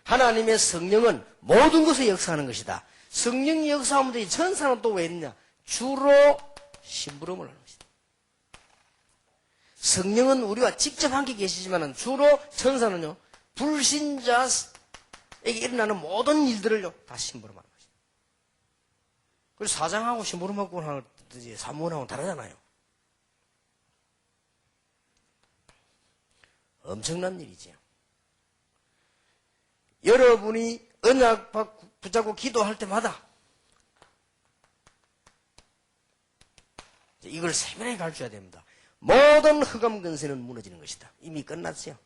하나님의 성령은 모든 곳에 역사하는 것이다. 성령이 역사하면 천사는 또 왜 있느냐? 주로 심부름을 하는 것이다. 성령은 우리와 직접 함께 계시지만 주로 천사는요, 불신자에게 일어나는 모든 일들을요, 다 심부름하는 것이다. 그래서 사장하고 심부름하고 하는 사무원하고는 다르잖아요. 엄청난 일이지요. 여러분이 언약 붙잡고 기도할 때마다 이걸 세밀하게 가르쳐야 됩니다. 모든 흑암 근세는 무너지는 것이다. 이미 끝났어요.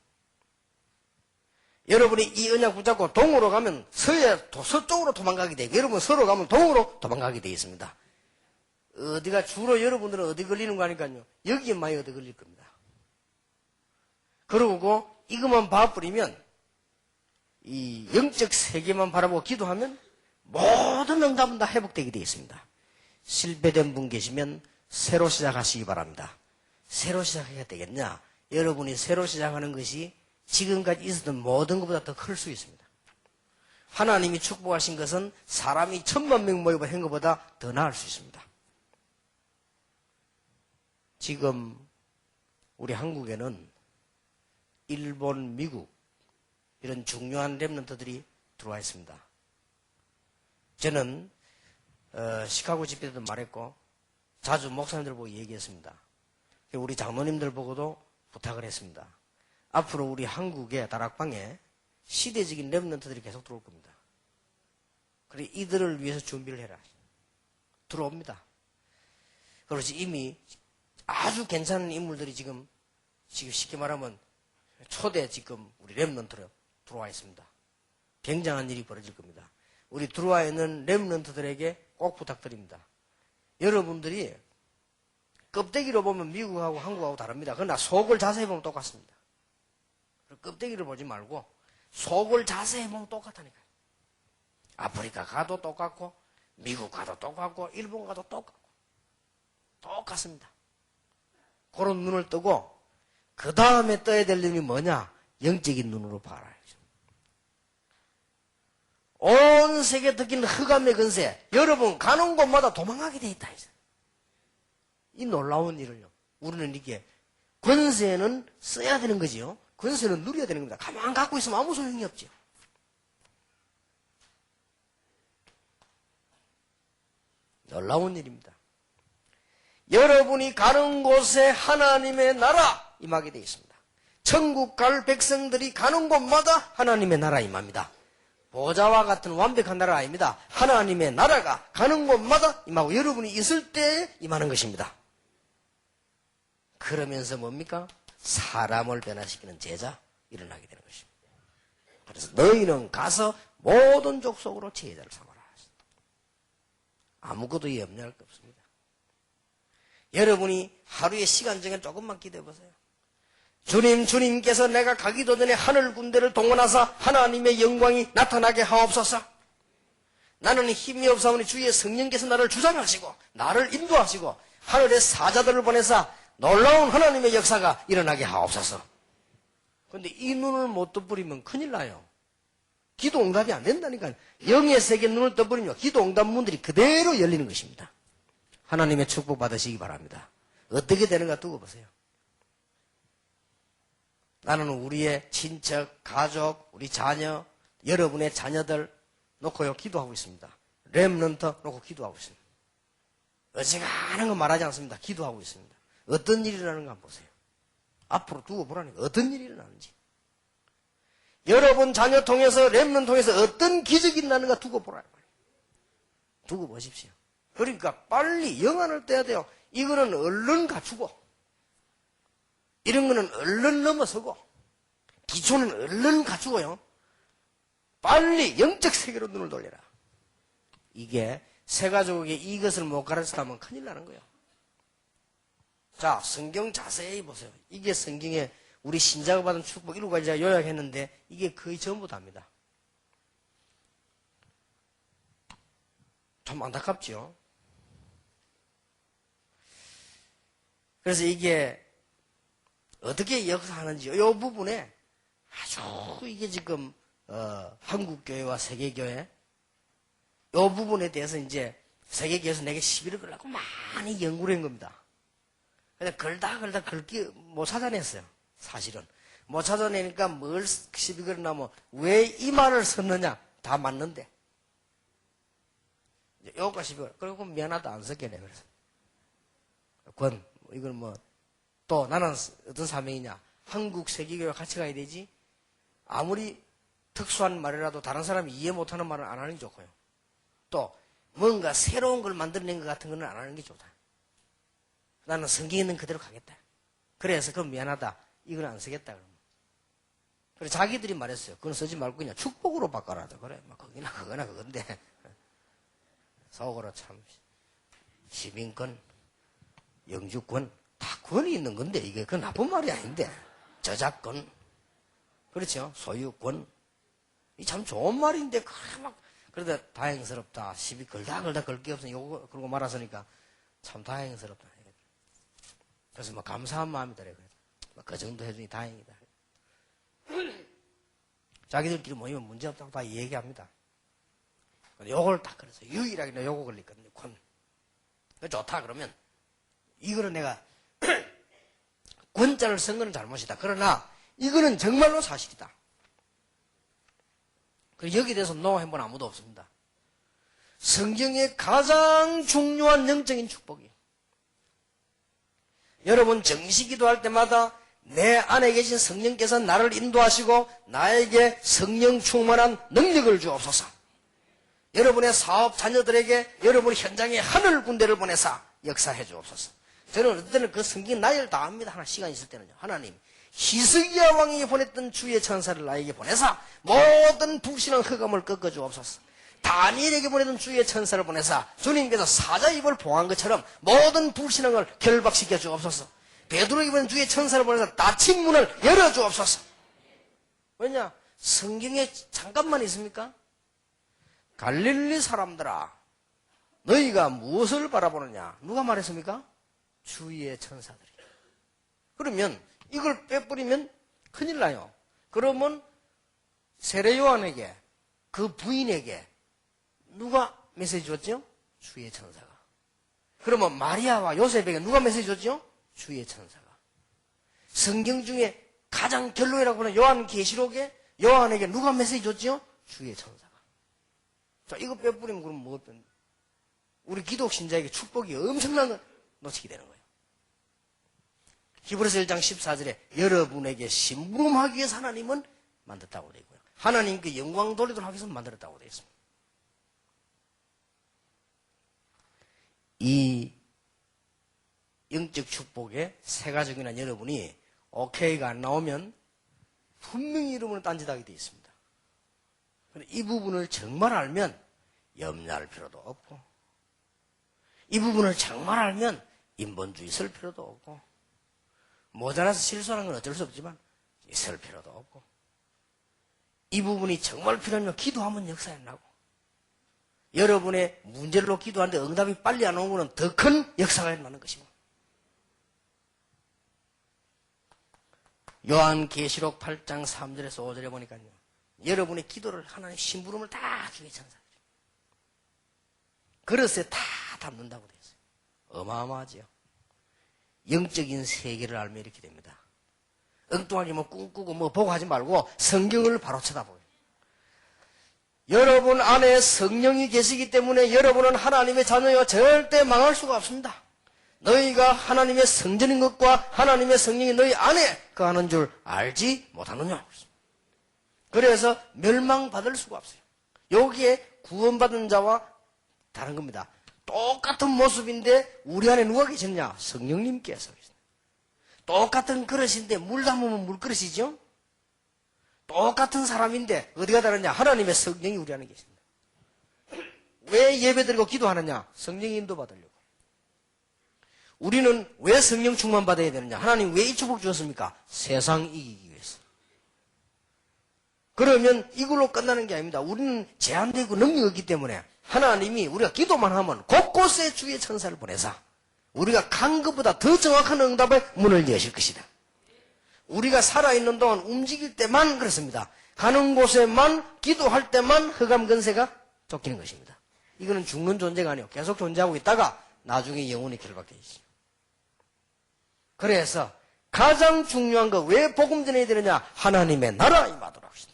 여러분이 이 언약 붙잡고 동으로 가면 서쪽으로 도망가게 되고 여러분 서로 가면 동으로 도망가게 되어 있습니다. 어디가 주로 여러분들은 어디 걸리는 거 아니까요? 여기에 많이 얻어 걸릴 겁니다. 그러고 이것만 봐버리면 이 영적 세계만 바라보고 기도하면 모든 응답은 다 회복되게 되어 있습니다. 실패된 분 계시면 새로 시작하시기 바랍니다. 새로 시작해야 되겠냐? 여러분이 새로 시작하는 것이 지금까지 있었던 모든 것보다 더 클 수 있습니다. 하나님이 축복하신 것은 사람이 10,000명 모이고 한 것보다 더 나을 수 있습니다. 지금 우리 한국에는 일본, 미국 이런 중요한 렘넌트들이 들어와 있습니다. 저는 시카고 집회 때도 말했고 자주 목사님들 보고 얘기했습니다. 우리 장로님들 보고도 부탁을 했습니다. 앞으로 우리 한국의 다락방에 시대적인 렘넌트들이 계속 들어올 겁니다. 그래 이들을 위해서 준비를 해라. 들어옵니다. 그렇지 이미 아주 괜찮은 인물들이 지금 쉽게 말하면 초대 지금 우리 렘넌트로 들어와 있습니다. 굉장한 일이 벌어질 겁니다. 우리 들어와 있는 렘넌트들에게 꼭 부탁드립니다. 여러분들이 껍데기로 보면 미국하고 한국하고 다릅니다. 그러나 속을 자세히 보면 똑같습니다. 껍데기를 보지 말고 속을 자세히 보면 똑같다니까요. 아프리카 가도 똑같고 미국 가도 똑같고 일본 가도 똑같습니다. 그런 눈을 뜨고 그 다음에 떠야 될 눈이 뭐냐? 영적인 눈으로 봐라. 온 세계 듣기는 흑암의 근세. 여러분 가는 곳마다 도망가게 돼 있다. 이 놀라운 일을요. 우리는 이게 권세는 써야 되는 거지요. 권세는 누려야 되는 겁니다. 가만 갖고 있으면 아무 소용이 없죠. 놀라운 일입니다. 여러분이 가는 곳에 하나님의 나라 임하게 되어 있습니다. 천국 갈 백성들이 가는 곳마다 하나님의 나라 임합니다. 보좌와 같은 완벽한 나라 아닙니다. 하나님의 나라가 가는 곳마다 임하고 여러분이 있을 때에 임하는 것입니다. 그러면서 뭡니까? 사람을 변화시키는 제자 일어나게 되는 것입니다. 그래서 너희는 가서 모든 족속으로 제자를 삼아라. 아무것도 염려할 게 없습니다. 여러분이 하루의 시간 중에 조금만 기도해 보세요. 주님께서 내가 가기도 전에 하늘 군대를 동원하사 하나님의 영광이 나타나게 하옵소서. 나는 힘이 없사오니 주의 성령께서 나를 주장하시고 나를 인도하시고 하늘의 사자들을 보내사 놀라운 하나님의 역사가 일어나게 하옵소서. 그런데 이 눈을 못 떠버리면 큰일 나요. 기도 응답이 안 된다니까요. 영의 세계 눈을 떠버리면 기도 응답 문들이 그대로 열리는 것입니다. 하나님의 축복 받으시기 바랍니다. 어떻게 되는가 두고 보세요. 나는 우리의 친척, 가족, 우리 자녀, 여러분의 자녀들 놓고요 기도하고 있습니다. 렘넌트 놓고 기도하고 있습니다. 어지간한 거 말하지 않습니다. 기도하고 있습니다. 어떤 일이 일어나는가 한번 보세요. 앞으로 두고 보라니까 어떤 일이 일어나는지. 여러분 자녀 통해서 렘넌트 통해서 어떤 기적이 일어나는가 두고 보라. 두고 보십시오. 그러니까 빨리 영안을 떼야 돼요. 이거는 얼른 갖추고 이런 거는 얼른 넘어서고 기초는 얼른 갖추고요. 빨리 영적 세계로 눈을 돌려라. 이게 새 가족에게 이것을 못 가르치면 큰일 나는 거예요. 자, 성경 자세히 보세요. 이게 성경에 우리 신자가 받은 축복 7가지 제가 요약했는데 이게 거의 전부 다입니다. 참 안타깝죠. 그래서 이게 어떻게 역사하는지 이 부분에 아주 이게 지금 한국교회와 세계교회 이 부분에 대해서 이제 세계교회에서 내게 시비를 걸라고 많이 연구를 한 겁니다. 근데 걸다 걸기 못 찾아냈어요. 사실은 못 찾아내니까 뭘 시비 걸냐면 왜 이 말을 썼느냐 다 맞는데 요거 시비 걸 그리고 미안하다 안 썼겠네. 그래서 이걸 또 나는 어떤 사명이냐 한국 세계교회 같이 가야 되지. 아무리 특수한 말이라도 다른 사람이 이해 못하는 말은 안 하는 게 좋고요. 또 뭔가 새로운 걸 만들어낸 것 같은 건 안 하는 게 좋다. 나는 성경에 있는 그대로 가겠다. 그래서 그럼 미안하다. 이건 안 쓰겠다. 그러면. 그래 자기들이 말했어요. 그건 쓰지 말고 그냥 축복으로 바꿔라. 그래. 그거나 그건데. 속으로 참 시민권, 영주권 다 권이 있는 건데 이게 그 나쁜 말이 아닌데 저작권, 그렇죠? 소유권 이 참 좋은 말인데 그러다 다행스럽다. 시비 걸다 걸게 없으니 요거 그러고 말았으니까 참 다행스럽다. 그래서 감사한 마음이 들어요. 그 정도 해주니 다행이다. 자기들끼리 모이면 문제없다고 다 얘기합니다. 요걸 딱 그래서 유일하게 요거 걸리거든요. 좋다 그러면 이거는 내가 권자를 쓴 거는 잘못이다. 그러나 이거는 정말로 사실이다. 그리고 여기에 대해서 노 해본 아무도 없습니다. 성경의 가장 중요한 영적인 축복이에요. 여러분 정식 기도할 때마다 내 안에 계신 성령께서 나를 인도하시고 나에게 성령 충만한 능력을 주옵소서. 여러분의 사업 자녀들에게 여러분 현장에 하늘 군대를 보내사 역사해 주옵소서. 저는 어떨 때는 그 성경 나열 다 합니다. 하나 시간 있을 때는요. 하나님 히스기야 왕이 보냈던 주의 천사를 나에게 보내사 모든 불신앙 흑암을 꺾어 주옵소서. 다니엘에게 보내던 주의 천사를 보내사 주님께서 사자 입을 봉한 것처럼 모든 불신앙을 결박시켜 주옵소서. 베드로에게 보낸 주의 천사를 보내서 닫힌 문을 열어 주옵소서. 왜냐? 성경에 잠깐만 있습니까? 갈릴리 사람들아 너희가 무엇을 바라보느냐? 누가 말했습니까? 주의 천사들이. 그러면 이걸 빼버리면 큰일 나요. 그러면 세례 요한에게 그 부인에게 누가 메시지 줬죠? 주의 천사가. 그러면 마리아와 요셉에게 누가 메시지 줬죠? 주의 천사가. 성경 중에 가장 결론이라고 하는 요한계시록에 요한에게 누가 메시지 줬죠? 주의 천사가. 자, 이거 빼버리면 그럼 뭐 어떤 우리 기독 신자에게 축복이 엄청난 걸 놓치게 되는 거예요. 히브리서 1장 14절에 여러분에게 심부름하기 위해서 하나님은 만들었다고 되어 있고요. 하나님께 영광 돌리도록 하기 위해서 만들었다고 되어 있습니다. 이 영적 축복의 세 가족이나 여러분이 오케이가 안 나오면 분명히 여러분은 딴짓하게 되어 있습니다. 이 부분을 정말 알면 염려할 필요도 없고 이 부분을 정말 알면 인본주의 쓸 필요도 없고 모자라서 실수하는 건 어쩔 수 없지만 쓸 필요도 없고 이 부분이 정말 필요하면 기도하면 역사에 나고 여러분의 문제로 기도하는데 응답이 빨리 안 오는 것은 더 큰 역사가 일어나는 것이고 요한계시록 8장 3절에서 5절에 보니까요 여러분의 기도를 하나님 심부름을 다 주의 천사들이 그릇에 다 담는다고 되어 있어요. 어마어마하지요. 영적인 세계를 알면 이렇게 됩니다. 엉뚱하게 뭐 꿈꾸고 뭐 보고 하지 말고 성경을 바로 쳐다보요. 여러분 안에 성령이 계시기 때문에 여러분은 하나님의 자녀여 절대 망할 수가 없습니다. 너희가 하나님의 성전인 것과 하나님의 성령이 너희 안에 거하는 줄 알지 못하느냐. 그래서 멸망받을 수가 없어요. 여기에 구원받은 자와 다른 겁니다. 똑같은 모습인데 우리 안에 누가 계셨냐? 성령님께서 계십니다. 똑같은 그릇인데 물 담으면 물그릇이죠? 똑같은 사람인데 어디가 다르냐? 하나님의 성령이 우리 안에 계십니다. 왜 예배드리고 기도하느냐? 성령의 인도 받으려고. 우리는 왜 성령 충만 받아야 되느냐? 하나님 왜 이 축복 주셨습니까? 세상 이기기 위해서. 그러면 이걸로 끝나는 게 아닙니다. 우리는 제한되고 능력이 없기 때문에 하나님이 우리가 기도만 하면 곳곳에 주의 천사를 보내사 우리가 간 것보다 더 정확한 응답의 문을 여실 것이다. 우리가 살아있는 동안 움직일 때만 그렇습니다. 가는 곳에만 기도할 때만 흑암 근세가 쫓기는 것입니다. 이거는 죽는 존재가 아니에요. 계속 존재하고 있다가 나중에 영혼이 결박되어 있어요. 그래서 가장 중요한 거 왜 복음 전해야 되느냐? 하나님의 나라 임하도록 하시다.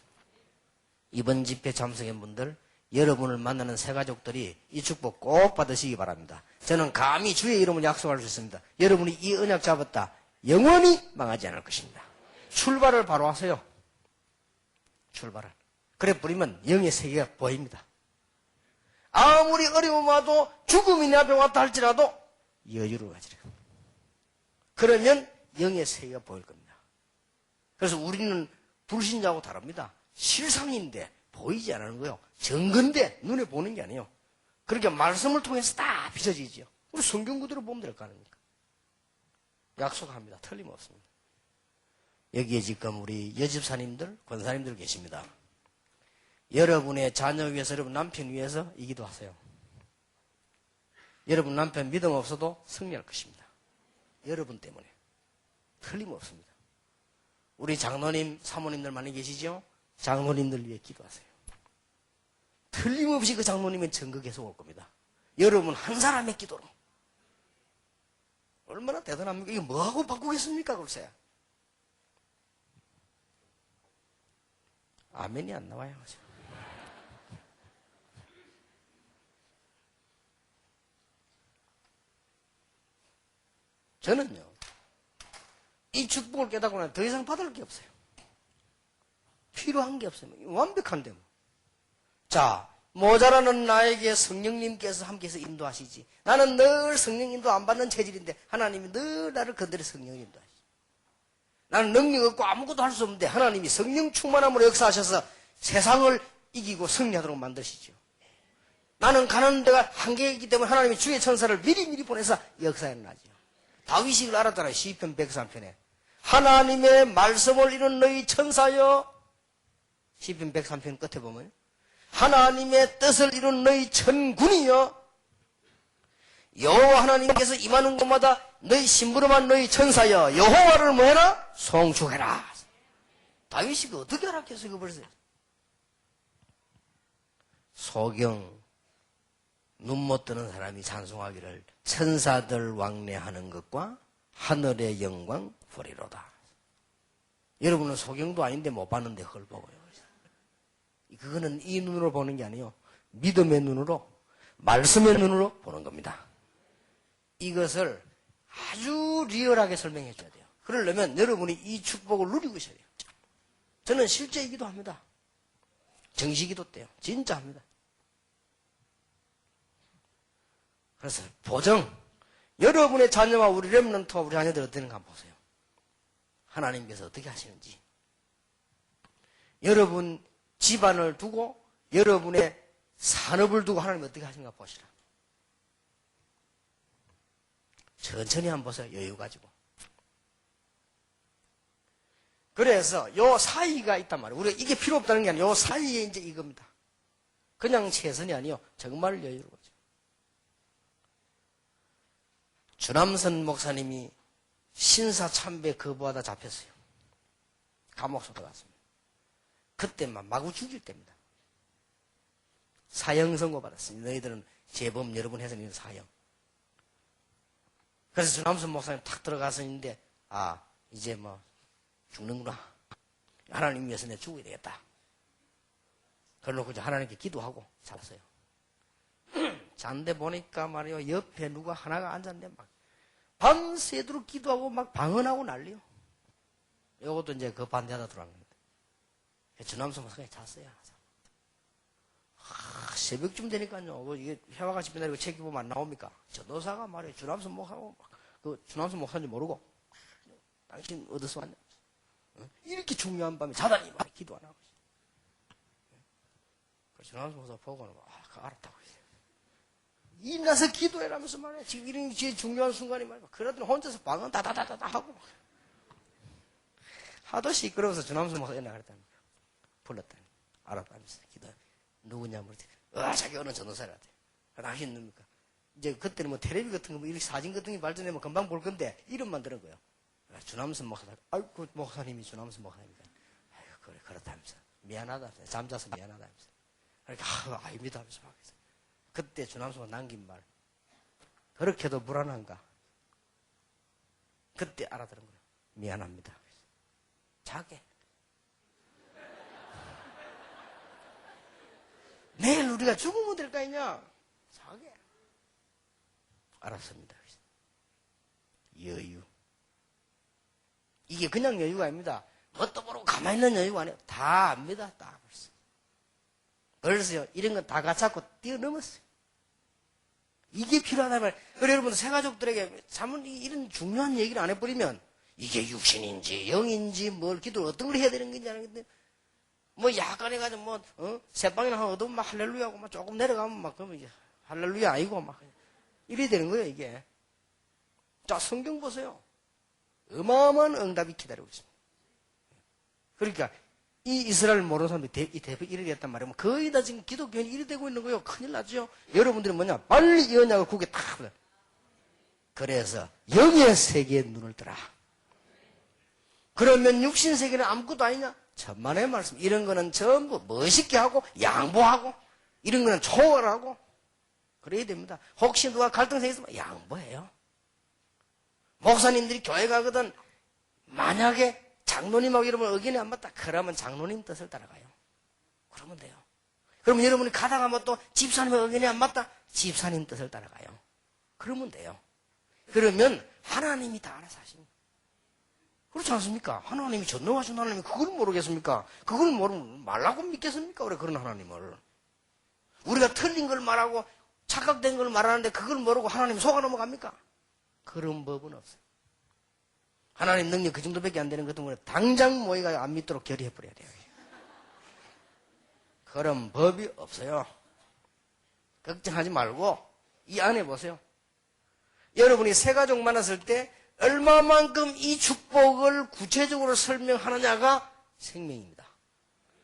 이번 집회 참석한 분들 여러분을 만나는 새 가족들이 이 축복 꼭 받으시기 바랍니다. 저는 감히 주의 이름을 약속할 수 있습니다. 여러분이 이 언약 잡았다. 영원히 망하지 않을 것입니다. 출발을 바로 하세요. 출발을. 그래 버리면 영의 세계가 보입니다. 아무리 어려움 와도 죽음이 내 앞에 왔다 할지라도 여유를 가지라. 그러면 영의 세계가 보일 겁니다. 그래서 우리는 불신자하고 다릅니다. 실상인데 보이지 않는 거요. 증거인데 눈에 보는 게 아니에요. 그러니까 말씀을 통해서 다 빚어지죠. 우리 성경 그대로 보면 될 거 아닙니까? 약속합니다. 틀림없습니다. 여기에 지금 우리 여집사님들, 권사님들 계십니다. 여러분의 자녀 위해서, 여러분 남편 위해서 이 기도하세요. 여러분 남편 믿음 없어도 승리할 것입니다. 여러분 때문에. 틀림없습니다. 우리 장로님, 사모님들 많이 계시죠? 장로님들 위해 기도하세요. 틀림없이 그 장로님의 증거 계속 올 겁니다. 여러분 한 사람의 기도로. 얼마나 대단합니까? 이거 뭐하고 바꾸겠습니까? 글쎄. 아멘이 안 나와요. 저는요, 이 축복을 깨닫고 나면 더 이상 받을 게 없어요. 필요한 게 없어요. 완벽한데 뭐. 자, 모자라는 나에게 성령님께서 함께해서 인도하시지. 나는 늘 성령 인도 안 받는 체질인데 하나님이 늘 나를 건드려 성령 인도하시지. 나는 능력 없고 아무것도 할 수 없는데 하나님이 성령 충만함으로 역사하셔서 세상을 이기고 승리하도록 만드시죠. 나는 가는 데가 한계이기 때문에 하나님이 주의 천사를 미리 보내서 역사해 나죠. 다윗이 이걸 알았잖아요. 시편 103편에. 하나님의 말씀을 이룬 너희 천사여. 시편 103편 끝에 보면 하나님의 뜻을 이룬 너희 천군이여. 여호와 하나님께서 임하는 곳마다 너희 심부름한 너희 천사여 여호와를 뭐해라? 송축해라. 다윗이 그 어떻게 알았겠어요? 이거 벌써. 소경 눈 못 뜨는 사람이 찬송하기를 천사들 왕래하는 것과 하늘의 영광 보리로다. 여러분은 소경도 아닌데 못 봤는데 그걸 보고요. 그거는 이 눈으로 보는 게 아니에요. 믿음의 눈으로, 말씀의 눈으로 보는 겁니다. 이것을 아주 리얼하게 설명해 줘야 돼요. 그러려면 여러분이 이 축복을 누리고 있어야 돼요. 저는 실제이기도 합니다. 정시기도 때요. 진짜 합니다. 그래서 보정, 여러분의 자녀와 우리 렘넌트와 우리 자녀들 어떻게는가 한번 보세요. 하나님께서 어떻게 하시는지. 여러분 집안을 두고 여러분의 산업을 두고 하나님 어떻게 하시는가 보시라. 천천히 한번 보세요. 여유 가지고. 그래서 요 사이가 있단 말이에요. 우리가 이게 필요 없다는 게 아니에요. 요 사이에 이제 이겁니다. 그냥 최선이 아니요. 정말 여유로워져. 주남선 목사님이 신사참배 거부하다 잡혔어요. 감옥서 들어갔습니다. 그때만 마구 죽일 때입니다. 사형 선고 받았습니다. 너희들은 재범 여러 번 해서 너희는 사형. 그래서 주남선 목사님 탁 들어가서 있는데 이제 뭐 죽는구나. 하나님 위해서 내가 죽어야 되겠다. 그러놓고 이제 하나님께 기도하고 살았어요. 잔데 보니까 말이요 옆에 누가 하나가 앉았는데 막 밤새도록 기도하고 막 방언하고 난리요. 이것도 이제 그 반대하다 들어간 겁니다. 주남선 목사님이 잤어요. 새벽쯤 되니까요. 이게 해와 같이 빛나리고 책이 보면 안 나옵니까? 전도사가 말이에요. 주남선 목사하고 그 주남선 목사인지 모르고 당신 어디서 왔냐? 이렇게 중요한 밤에 자다니 막 기도 안 하고 있어요. 주남선 목사 보고는 알았다고 했어요. 일어나서 기도해라면서 말이야. 지금 이런 제일 중요한 순간이 말이야. 그러더니 혼자서 방언 다다다다다 하고 하도 시끄러워서 주남선 목사 연락을 했다니까. 불렀다니. 알았다면서 기도해. 누구냐 물었더니 자기 어느 전도사라대. 당신 누굽니까? 이제 그때는 뭐 텔레비 같은 거, 뭐 이렇게 사진 같은 게 발전되면 금방 볼 건데 이름만 들은 거예요. 주남선 목사님. 아이고 목사님이 주남선 목사님이니까. 아이고 그래 그렇다면서 미안하다. 잠자서 미안하다면서. 그러니까 아닙니다 하면서 막 했어요. 그때 주남선가 남긴 말. 그렇게도 불안한가? 그때 알아들은 거예요. 미안합니다. 자게. 내일 우리가 죽으면 될 거 아니냐? 자게. 알았습니다. 여유. 이게 그냥 여유가 아닙니다. 뭣도 모르고 가만히 있는 여유가 아니에요. 다 압니다. 다 벌써. 벌써요. 이런 건 다 갖춰고 뛰어넘었어요. 이게 필요하단 말이에요. 그래서 여러분 새가족들에게 참 이런 중요한 얘기를 안 해버리면 이게 육신인지 영인지 뭘 기도를 어떤 걸 해야 되는 건지 아는데 뭐 약간 해가지고 새빵이나 하나 얻으면 막 할렐루야 하고 막 조금 내려가면 막 그러면 이제 할렐루야 아니고 막 이래야 되는 거예요 이게. 자 성경 보세요. 어마어마한 응답이 기다리고 있습니다. 그러니까 이 이스라엘 모르는 사람들이 대표 이래 됐단 말이에요. 거의 다 지금 기독교인이 이래 되고 있는 거예요. 큰일 나죠. 여러분들은 뭐냐 빨리 이 언약을 국에 탁. 그래서 영의 세계에 눈을 뜨라. 그러면 육신 세계는 아무것도 아니냐? 천만의 말씀. 이런 거는 전부 멋있게 하고 양보하고 이런 거는 초월하고 그래야 됩니다. 혹시 누가 갈등생이 있으면 양보해요. 목사님들이 교회 가거든 만약에 장로님하고 여러분 의견이 안 맞다. 그러면 장로님 뜻을 따라가요. 그러면 돼요. 그러면 여러분이 가다가 뭐 또 집사님의 의견이 안 맞다. 집사님 뜻을 따라가요. 그러면 돼요. 그러면 하나님이 다 알아서 하십니다. 그렇지 않습니까? 하나님이 전능하신 하나님이 그걸 모르겠습니까? 그걸 모르면 말라고 믿겠습니까? 우리 그런 하나님을. 우리가 틀린 걸 말하고 착각된 걸 말하는데 그걸 모르고 하나님 속아 넘어갑니까? 그런 법은 없어요. 하나님 능력 그 정도밖에 안 되는 것 때문에 당장 모이가 안 믿도록 결의해버려야 돼요. 그런 법이 없어요. 걱정하지 말고 이 안에 보세요. 여러분이 새 가족 만났을 때 얼마만큼 이 축복을 구체적으로 설명하느냐가 생명입니다.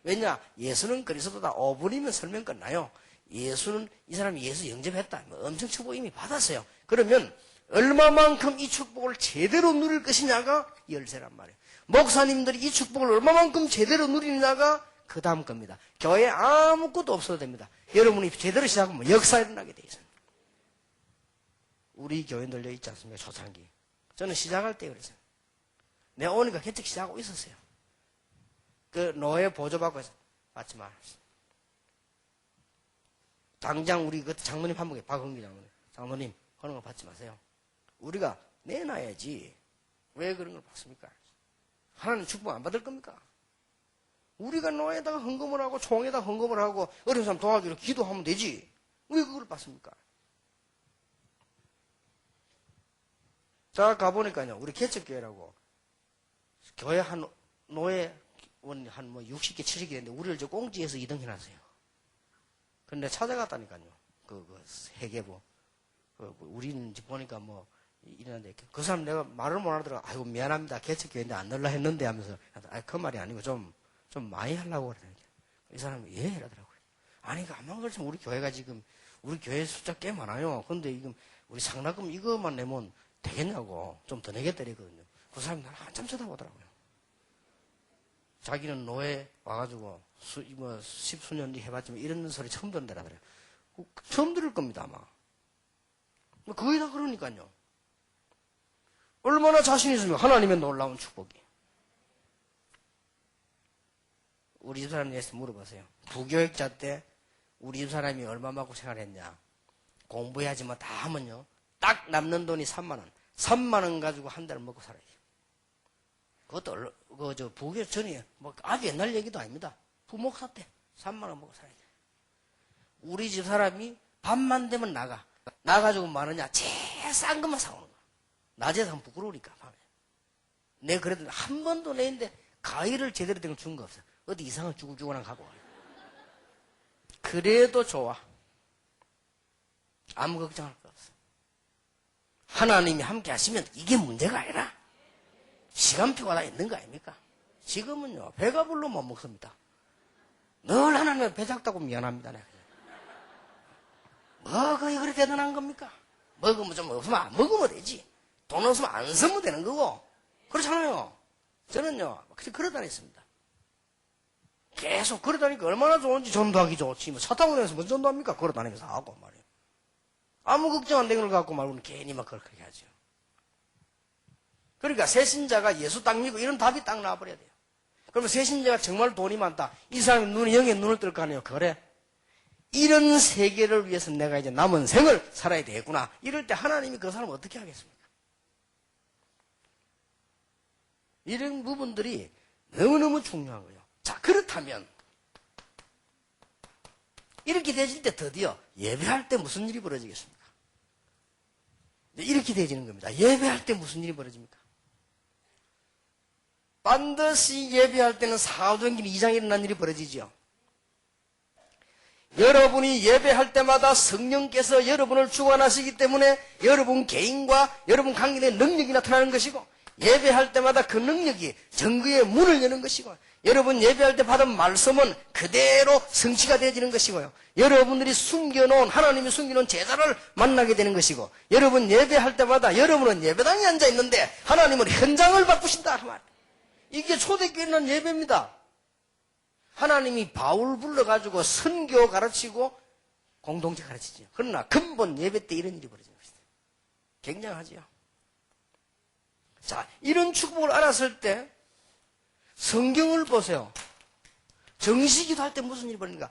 왜냐? 예수는 그리스도다. 5분이면 설명 끝나요. 예수는 이 사람이 예수 영접했다. 엄청 축복 이미 받았어요. 그러면 얼마만큼 이 축복을 제대로 누릴 것이냐가 열쇠란 말이에요. 목사님들이 이 축복을 얼마만큼 제대로 누리느냐가 그 다음 겁니다. 교회에 아무것도 없어도 됩니다. 여러분이 제대로 시작하면 역사 일어나게 돼 있어요. 우리 교회 널려 있지 않습니까? 초창기. 저는 시작할 때 그랬어요. 내가 오니까 개척 시작하고 있었어요. 그 노예 보조받고 해서 받지 말았어요. 당장 우리 그 장로님 한 분에 박흥기 장로님. 장로님 그런 거 받지 마세요. 우리가 내놔야지. 왜 그런 걸 받습니까? 하나님 축복 안 받을 겁니까? 우리가 노예에다가 헌금을 하고 총에다가 헌금을 하고 어려운 사람 도와주려 기도하면 되지. 왜 그걸 받습니까? 자, 가보니까요, 우리 개척교회라고, 교회 한, 노예원 한 60개, 70개 됐는데, 우리를 저 꽁지에서 2등 해놨어요. 근데 찾아갔다니까요, 회계부. 우리는 보니까 이러는데, 그 사람 내가 말을 못 하더라고. 아이고, 미안합니다. 개척교회인데 안 넣으려 했는데 하면서, 그 말이 아니고 좀 많이 하려고 그러더라고요. 이 사람이 예? 이러더라고요. 아니, 가만 그렇지만 우리 교회가 지금, 우리 교회 숫자 꽤 많아요. 근데 지금 우리 상납금 이것만 내면, 되겠냐고 좀 더 내겠다 이랬거든요. 그 사람이 나를 한참 쳐다보더라고요. 자기는 노예 와가지고 십수년 뒤 해봤지만 이런 소리 처음 듣는다라 그래요. 처음 들을 겁니다 아마. 거의 다 그러니까요. 얼마나 자신 있으면 하나님의 놀라운 축복이. 우리 집사람한테 물어보세요. 부교육자 때 우리 집사람이 얼마 받고 생활했냐. 공부해야지 다 하면요. 딱 남는 돈이 3만 원. 3만 원 가지고 한 달 먹고 살아야 돼요. 그것도, 부교 전에, 아주 옛날 얘기도 아닙니다. 부목사 때 3만 원 먹고 살아야 돼요. 우리 집 사람이 밤만 되면 나가. 나가지고 뭐 하느냐? 제일 싼 것만 사오는 거야. 낮에 사면 부끄러우니까, 밤에. 내가 그래도 한 번도 내는데 가위를 제대로 된 걸 준 거 없어. 어디 이상한 쭈글쭈글한 가고. 그래도 좋아. 아무 걱정할 거 없어. 하나님이 함께 하시면 이게 문제가 아니라 시간표가 다 있는 거 아닙니까? 지금은요, 배가 불러 못 먹습니다. 늘 하나님의 배 작다고 미안합니다. 그게 그렇게 대단한 겁니까? 먹으면 좀 없으면 안 먹으면 되지. 돈 없으면 안 쓰면 되는 거고. 그렇잖아요. 저는요, 그러다녔습니다. 계속 걸어다니까 얼마나 좋은지 전도하기 좋지. 차 타고 다니면서 무슨 전도합니까? 걸어다니면서 하고 말이에요. 아무 걱정 안 되는 걸 갖고 말고는 괜히 그렇게 하죠. 그러니까 새신자가 예수 딱 믿고 이런 답이 딱 나와버려야 돼요. 그러면 새신자가 정말 돈이 많다. 이 사람이 영에 눈을 뜰 거 아니에요. 그래. 이런 세계를 위해서 내가 이제 남은 생을 살아야 되겠구나. 이럴 때 하나님이 그 사람을 어떻게 하겠습니까? 이런 부분들이 너무너무 중요한 거예요. 자, 그렇다면 이렇게 되질 때 드디어 예배할 때 무슨 일이 벌어지겠습니까? 이렇게 되어지는 겁니다. 예배할 때 무슨 일이 벌어집니까? 반드시 예배할 때는 사도행전 2장에 일어난 일이 벌어지죠. 여러분이 예배할 때마다 성령께서 여러분을 주관하시기 때문에 여러분 개인과 여러분 관계의 능력이 나타나는 것이고, 예배할 때마다 그 능력이 정의의 문을 여는 것이고, 여러분 예배할 때 받은 말씀은 그대로 성취가 되어지는 것이고요. 여러분들이 숨겨놓은, 하나님이 숨겨놓은 제자를 만나게 되는 것이고, 여러분 예배할 때마다 여러분은 예배당에 앉아있는데 하나님은 현장을 바꾸신다. 이게 초대교회는 예배입니다. 하나님이 바울 불러가지고 선교 가르치고 공동체 가르치죠. 그러나 근본 예배 때 이런 일이 벌어지는 것이다. 굉장하지요. 자, 이런 축복을 알았을 때 성경을 보세요. 정시기도 할 때 무슨 일이 벌어집니까?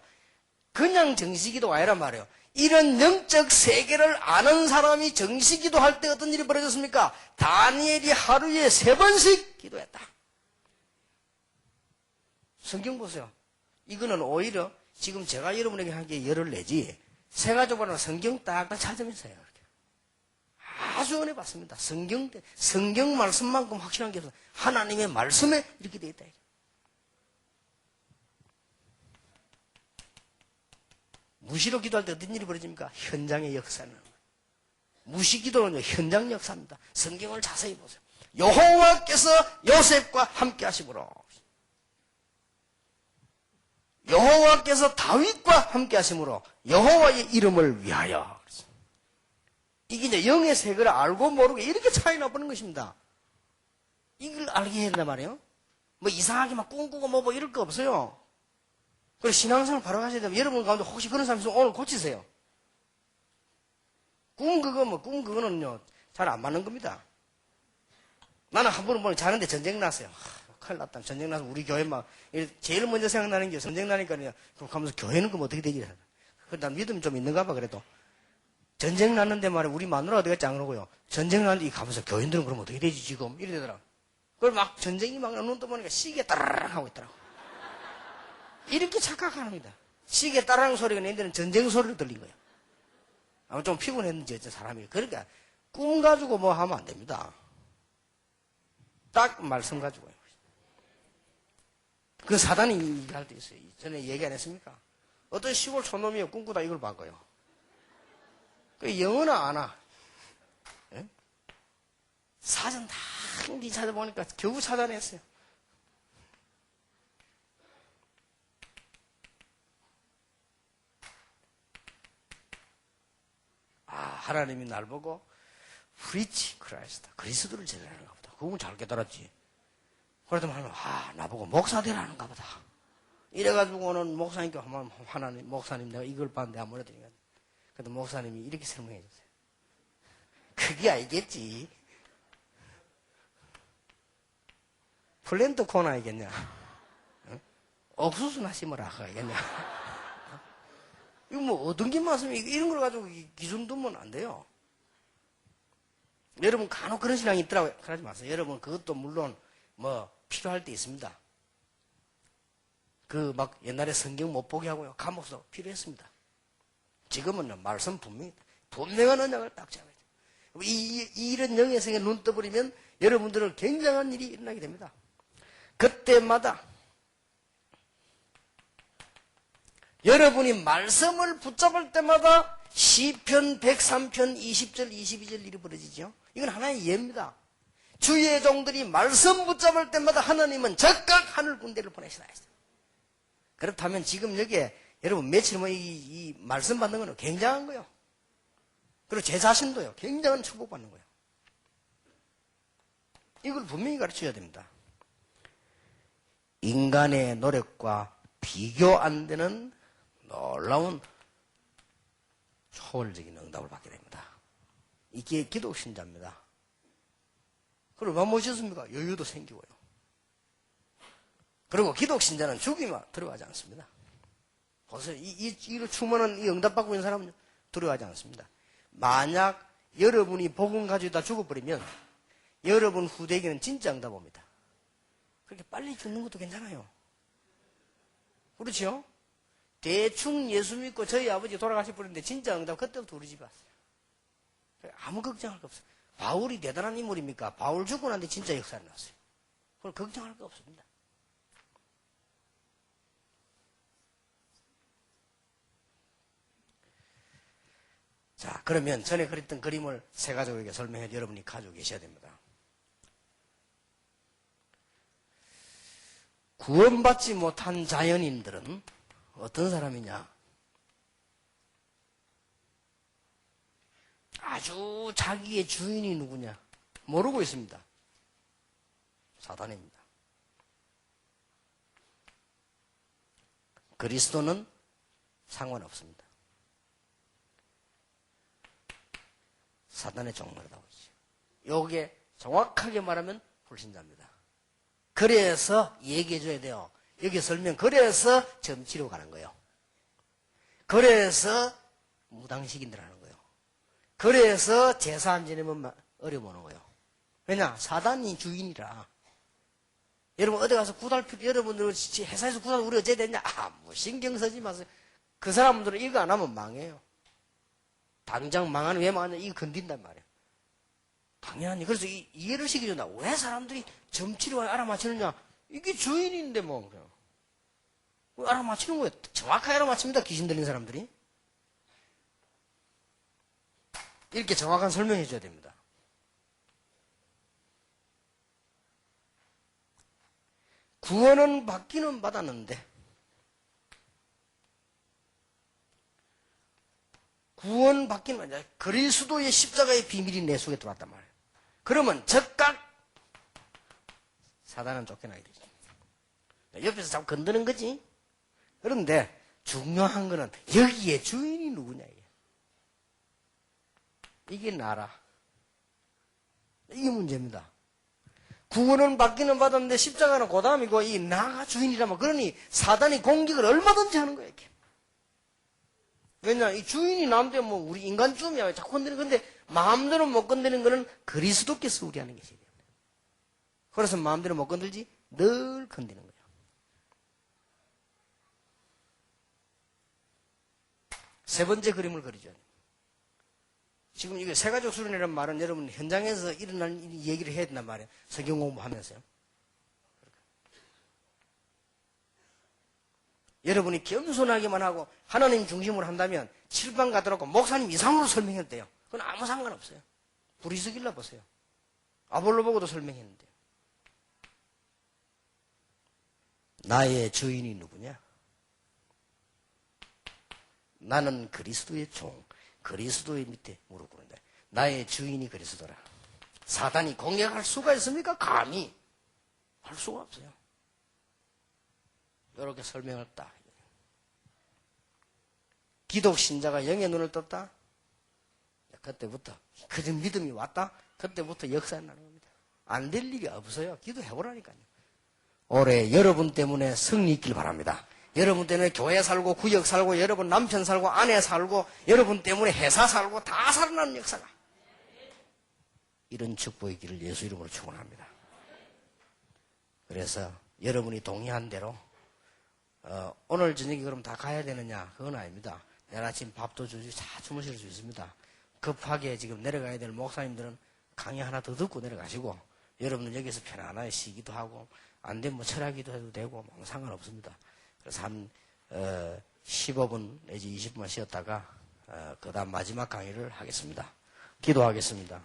그냥 정시기도가 아니란 말이에요. 이런 영적 세계를 아는 사람이 정시 기도할 때 어떤 일이 벌어졌습니까? 다니엘이 하루에 3번씩 기도했다. 성경 보세요. 이거는 오히려 지금 제가 여러분에게 하기에 열을 내지, 세가족으로는 성경 딱딱 찾으면서 해요. 아주 은혜 받습니다. 성경 말씀만큼 확실한 게 없어요. 하나님의 말씀에 이렇게 되어 있다. 무시로 기도할 때 어떤 일이 벌어집니까? 현장의 역사는. 무시 기도는요, 현장 역사입니다. 성경을 자세히 보세요. 여호와께서 요셉과 함께 하심으로, 여호와께서 다윗과 함께 하심으로 여호와의 이름을 위하여. 이게 이제 영의 세계를 알고 모르고 이렇게 차이 나버리는 것입니다. 이걸 알게 해야 된단 말이에요. 뭐 이상하게 막 꿈꾸고 뭐 이럴 거 없어요. 그리고 신앙생활 바로 가셔야 되면 여러분 가운데 혹시 그런 사람 있으면 오늘 고치세요. 꿈 그거는요, 잘 안 맞는 겁니다. 나는 한 번은 자는데 전쟁 났어요. 큰일 났다. 전쟁 나서 우리 교회 막, 제일 먼저 생각나는 게 전쟁 나니까요. 그럼 가면서 교회는 그럼 어떻게 되지? 난 믿음이 좀 있는가 봐, 그래도. 전쟁 났는데 말이야, 우리 마누라 어디 갔지 안 그러고요. 전쟁 났는데 가면서 교인들은 그럼 어떻게 되지, 지금? 이래 되더라. 그걸 막 전쟁이 막 눈 떠보니까 시계 따라락 하고 있더라고. 이렇게 착각합니다. 시계 따라락 소리가 내는데는 전쟁 소리로 들린 거예요. 아마 좀 피곤했는지 어째 사람이. 그러니까 꿈 가지고 뭐 하면 안 됩니다. 딱 말씀 가지고요. 그 사단이 할 때 있어요. 전에 얘기 안 했습니까? 어떤 시골 촌놈이 꿈꾸다 이걸 바꿔요. 그 영어나 아나. 예? 사전 다 찾아보니까 겨우 찾아냈어요. 하나님이 날 보고 프리치 크라이스트, 그리스도를 제대하는가 보다. 그건 잘 깨달았지. 그러더만 나보고 목사 되라는가 보다. 이래가지고는 목사님께 하나님, 목사님 내가 이걸 봤는데 안 보내드리니까. 그래도 목사님이 이렇게 설명해 줬어요. 그게 알겠지. 플랜트 코너 알겠냐? 응? 옥수수나 심으라 알겠냐? 이거 뭐 얻은 게 말씀이 이런 걸 가지고 기준 두면 안 돼요. 여러분 간혹 그런 신앙이 있더라고요. 그러지 마세요. 여러분 그것도 물론 뭐 필요할 때 있습니다. 그 막 옛날에 성경 못 보게 하고요. 감옥도 필요했습니다. 지금은 말씀 분명한 언약을 딱 잡아야 돼요. 이런 영의 세계에 눈 떠버리면 여러분들은 굉장한 일이 일어나게 됩니다. 그때마다 여러분이 말씀을 붙잡을 때마다 시편 103편 20절 22절 일이 벌어지죠. 이건 하나의 예입니다. 주의 종들이 말씀 붙잡을 때마다 하나님은 즉각 하늘 군대를 보내시다 했어요. 그렇다면 지금 여기에 여러분 며칠 이 말씀 받는 건 굉장한 거예요. 그리고 제 자신도요, 굉장한 축복받는 거예요. 이걸 분명히 가르쳐야 됩니다. 인간의 노력과 비교 안 되는 놀라운 초월적인 응답을 받게 됩니다. 이게 기독신자입니다. 그리고 얼마나 멋있습니까? 여유도 생기고요. 그리고 기독신자는 죽이면 들어가지 않습니다. 보세요. 이로 충만한 이 응답받고 있는 사람은 들어가지 않습니다. 만약 여러분이 복음 가지고 다 죽어버리면 여러분 후대에게는 진짜 응답 옵니다. 그렇게 빨리 죽는 것도 괜찮아요. 그렇죠? 대충 예수 믿고 저희 아버지 돌아가실 뻔했는데 진짜 응답 그때부터 우리 집에 왔어요. 아무 걱정할 거 없어요. 바울이 대단한 인물입니까? 바울 죽고 난데 진짜 역사가 났어요. 그걸 걱정할 거 없습니다. 자, 그러면 전에 그렸던 그림을 세 가족에게 설명해 여러분이 가지고 계셔야 됩니다. 구원받지 못한 자연인들은 어떤 사람이냐? 아주 자기의 주인이 누구냐? 모르고 있습니다. 사단입니다. 그리스도는 상관없습니다. 사단의 종말이라고 하죠. 요게 정확하게 말하면 불신자입니다. 그래서 얘기해 줘야 돼요. 여기 설명, 그래서 점치러 가는 거예요. 그래서 무당식인들하는 거예요. 그래서 제사 안 지내면 어려워하는 거예요. 왜냐? 사단이 주인이라. 여러분 어디 가서 구달표, 여러분들 회사에서 구달 우리 어째 됐냐? 뭐 신경 쓰지 마세요. 그 사람들은 이거 안 하면 망해요. 당장 망하는 왜 망하냐? 이거 건든단 말이에요. 당연하니. 그래서 이해를 시켜준다. 왜 사람들이 점치를 알아맞히느냐? 이게 주인인데 뭐. 왜 알아맞히는 거예요? 정확하게 알아맞힙니다. 귀신 들린 사람들이. 이렇게 정확한 설명해 줘야 됩니다. 구원은 받기는 받았는데 구원 받기는 아니라 그리스도의 십자가의 비밀이 내 속에 들어왔단 말이에요. 그러면 즉각 사단은 쫓겨나게 되죠. 옆에서 자꾸 건드는 거지. 그런데 중요한 거는 여기에 주인이 누구냐 이게 나라. 이게 문제입니다. 구원은 받기는 받았는데 십자가는 그 다음이고 이 나가 주인이라면 그러니 사단이 공격을 얼마든지 하는 거예요. 이렇게. 왜냐 이 주인이 남대 뭐 우리 인간쯤이야 자꾸 건드리는 건데 마음대로 못 건드리는 거는 그리스도께서 우리 하는 것이에요. 그래서 마음대로 못 건들지 늘 건드리는 거예요. 세 번째 그림을 그리죠. 지금 이게 세가족 수련이라는 말은 여러분 현장에서 일어나는 얘기를 해야 된단 말이에요. 성경 공부하면서요. 여러분이 겸손하게만 하고 하나님 중심으로 한다면 칠방 가더라고 목사님 이상으로 설명했대요. 그건 아무 상관없어요. 브리스길라 보세요. 아볼로 보고도 설명했는데요. 나의 주인이 누구냐? 나는 그리스도의 종, 그리스도의 밑에 무릎 꿇는다. 나의 주인이 그리스도라. 사단이 공격할 수가 있습니까? 감히 할 수가 없어요. 이렇게 설명을 딱. 기독 신자가 영의 눈을 떴다. 그때부터 그 믿음이 왔다. 그때부터 역사에 나는 겁니다. 안 될 일이 없어요. 기도해보라니까요. 올해 여러분 때문에 승리 있길 바랍니다. 여러분 때문에 교회 살고 구역 살고 여러분 남편 살고 아내 살고 여러분 때문에 회사 살고 다 살아나는 역사가 이런 축복의 길을 예수 이름으로 축원합니다. 그래서 여러분이 동의한 대로 오늘 저녁에 그럼 다 가야 되느냐? 그건 아닙니다. 내일 아침 밥도 주지 다 주무실 수 있습니다. 급하게 지금 내려가야 될 목사님들은 강의 하나 더 듣고 내려가시고 여러분은 여기서 편안하게 쉬기도 하고 안 되면 뭐 철학기도 해도 되고 뭐 상관없습니다. 그래서 한 15분 내지 20분만 쉬었다가 그 다음 마지막 강의를 하겠습니다. 기도하겠습니다.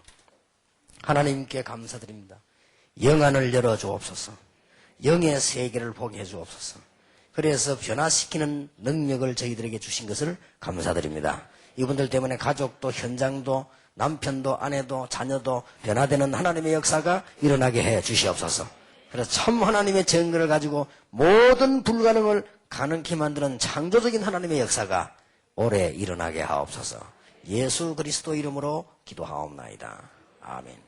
하나님께 감사드립니다. 영안을 열어주옵소서. 영의 세계를 보게 해주옵소서. 그래서 변화시키는 능력을 저희들에게 주신 것을 감사드립니다. 이분들 때문에 가족도 현장도 남편도 아내도 자녀도 변화되는 하나님의 역사가 일어나게 해 주시옵소서. 그래서 참 하나님의 정의를 가지고 모든 불가능을 가능케 만드는 창조적인 하나님의 역사가 올해 일어나게 하옵소서. 예수 그리스도 이름으로 기도하옵나이다. 아멘.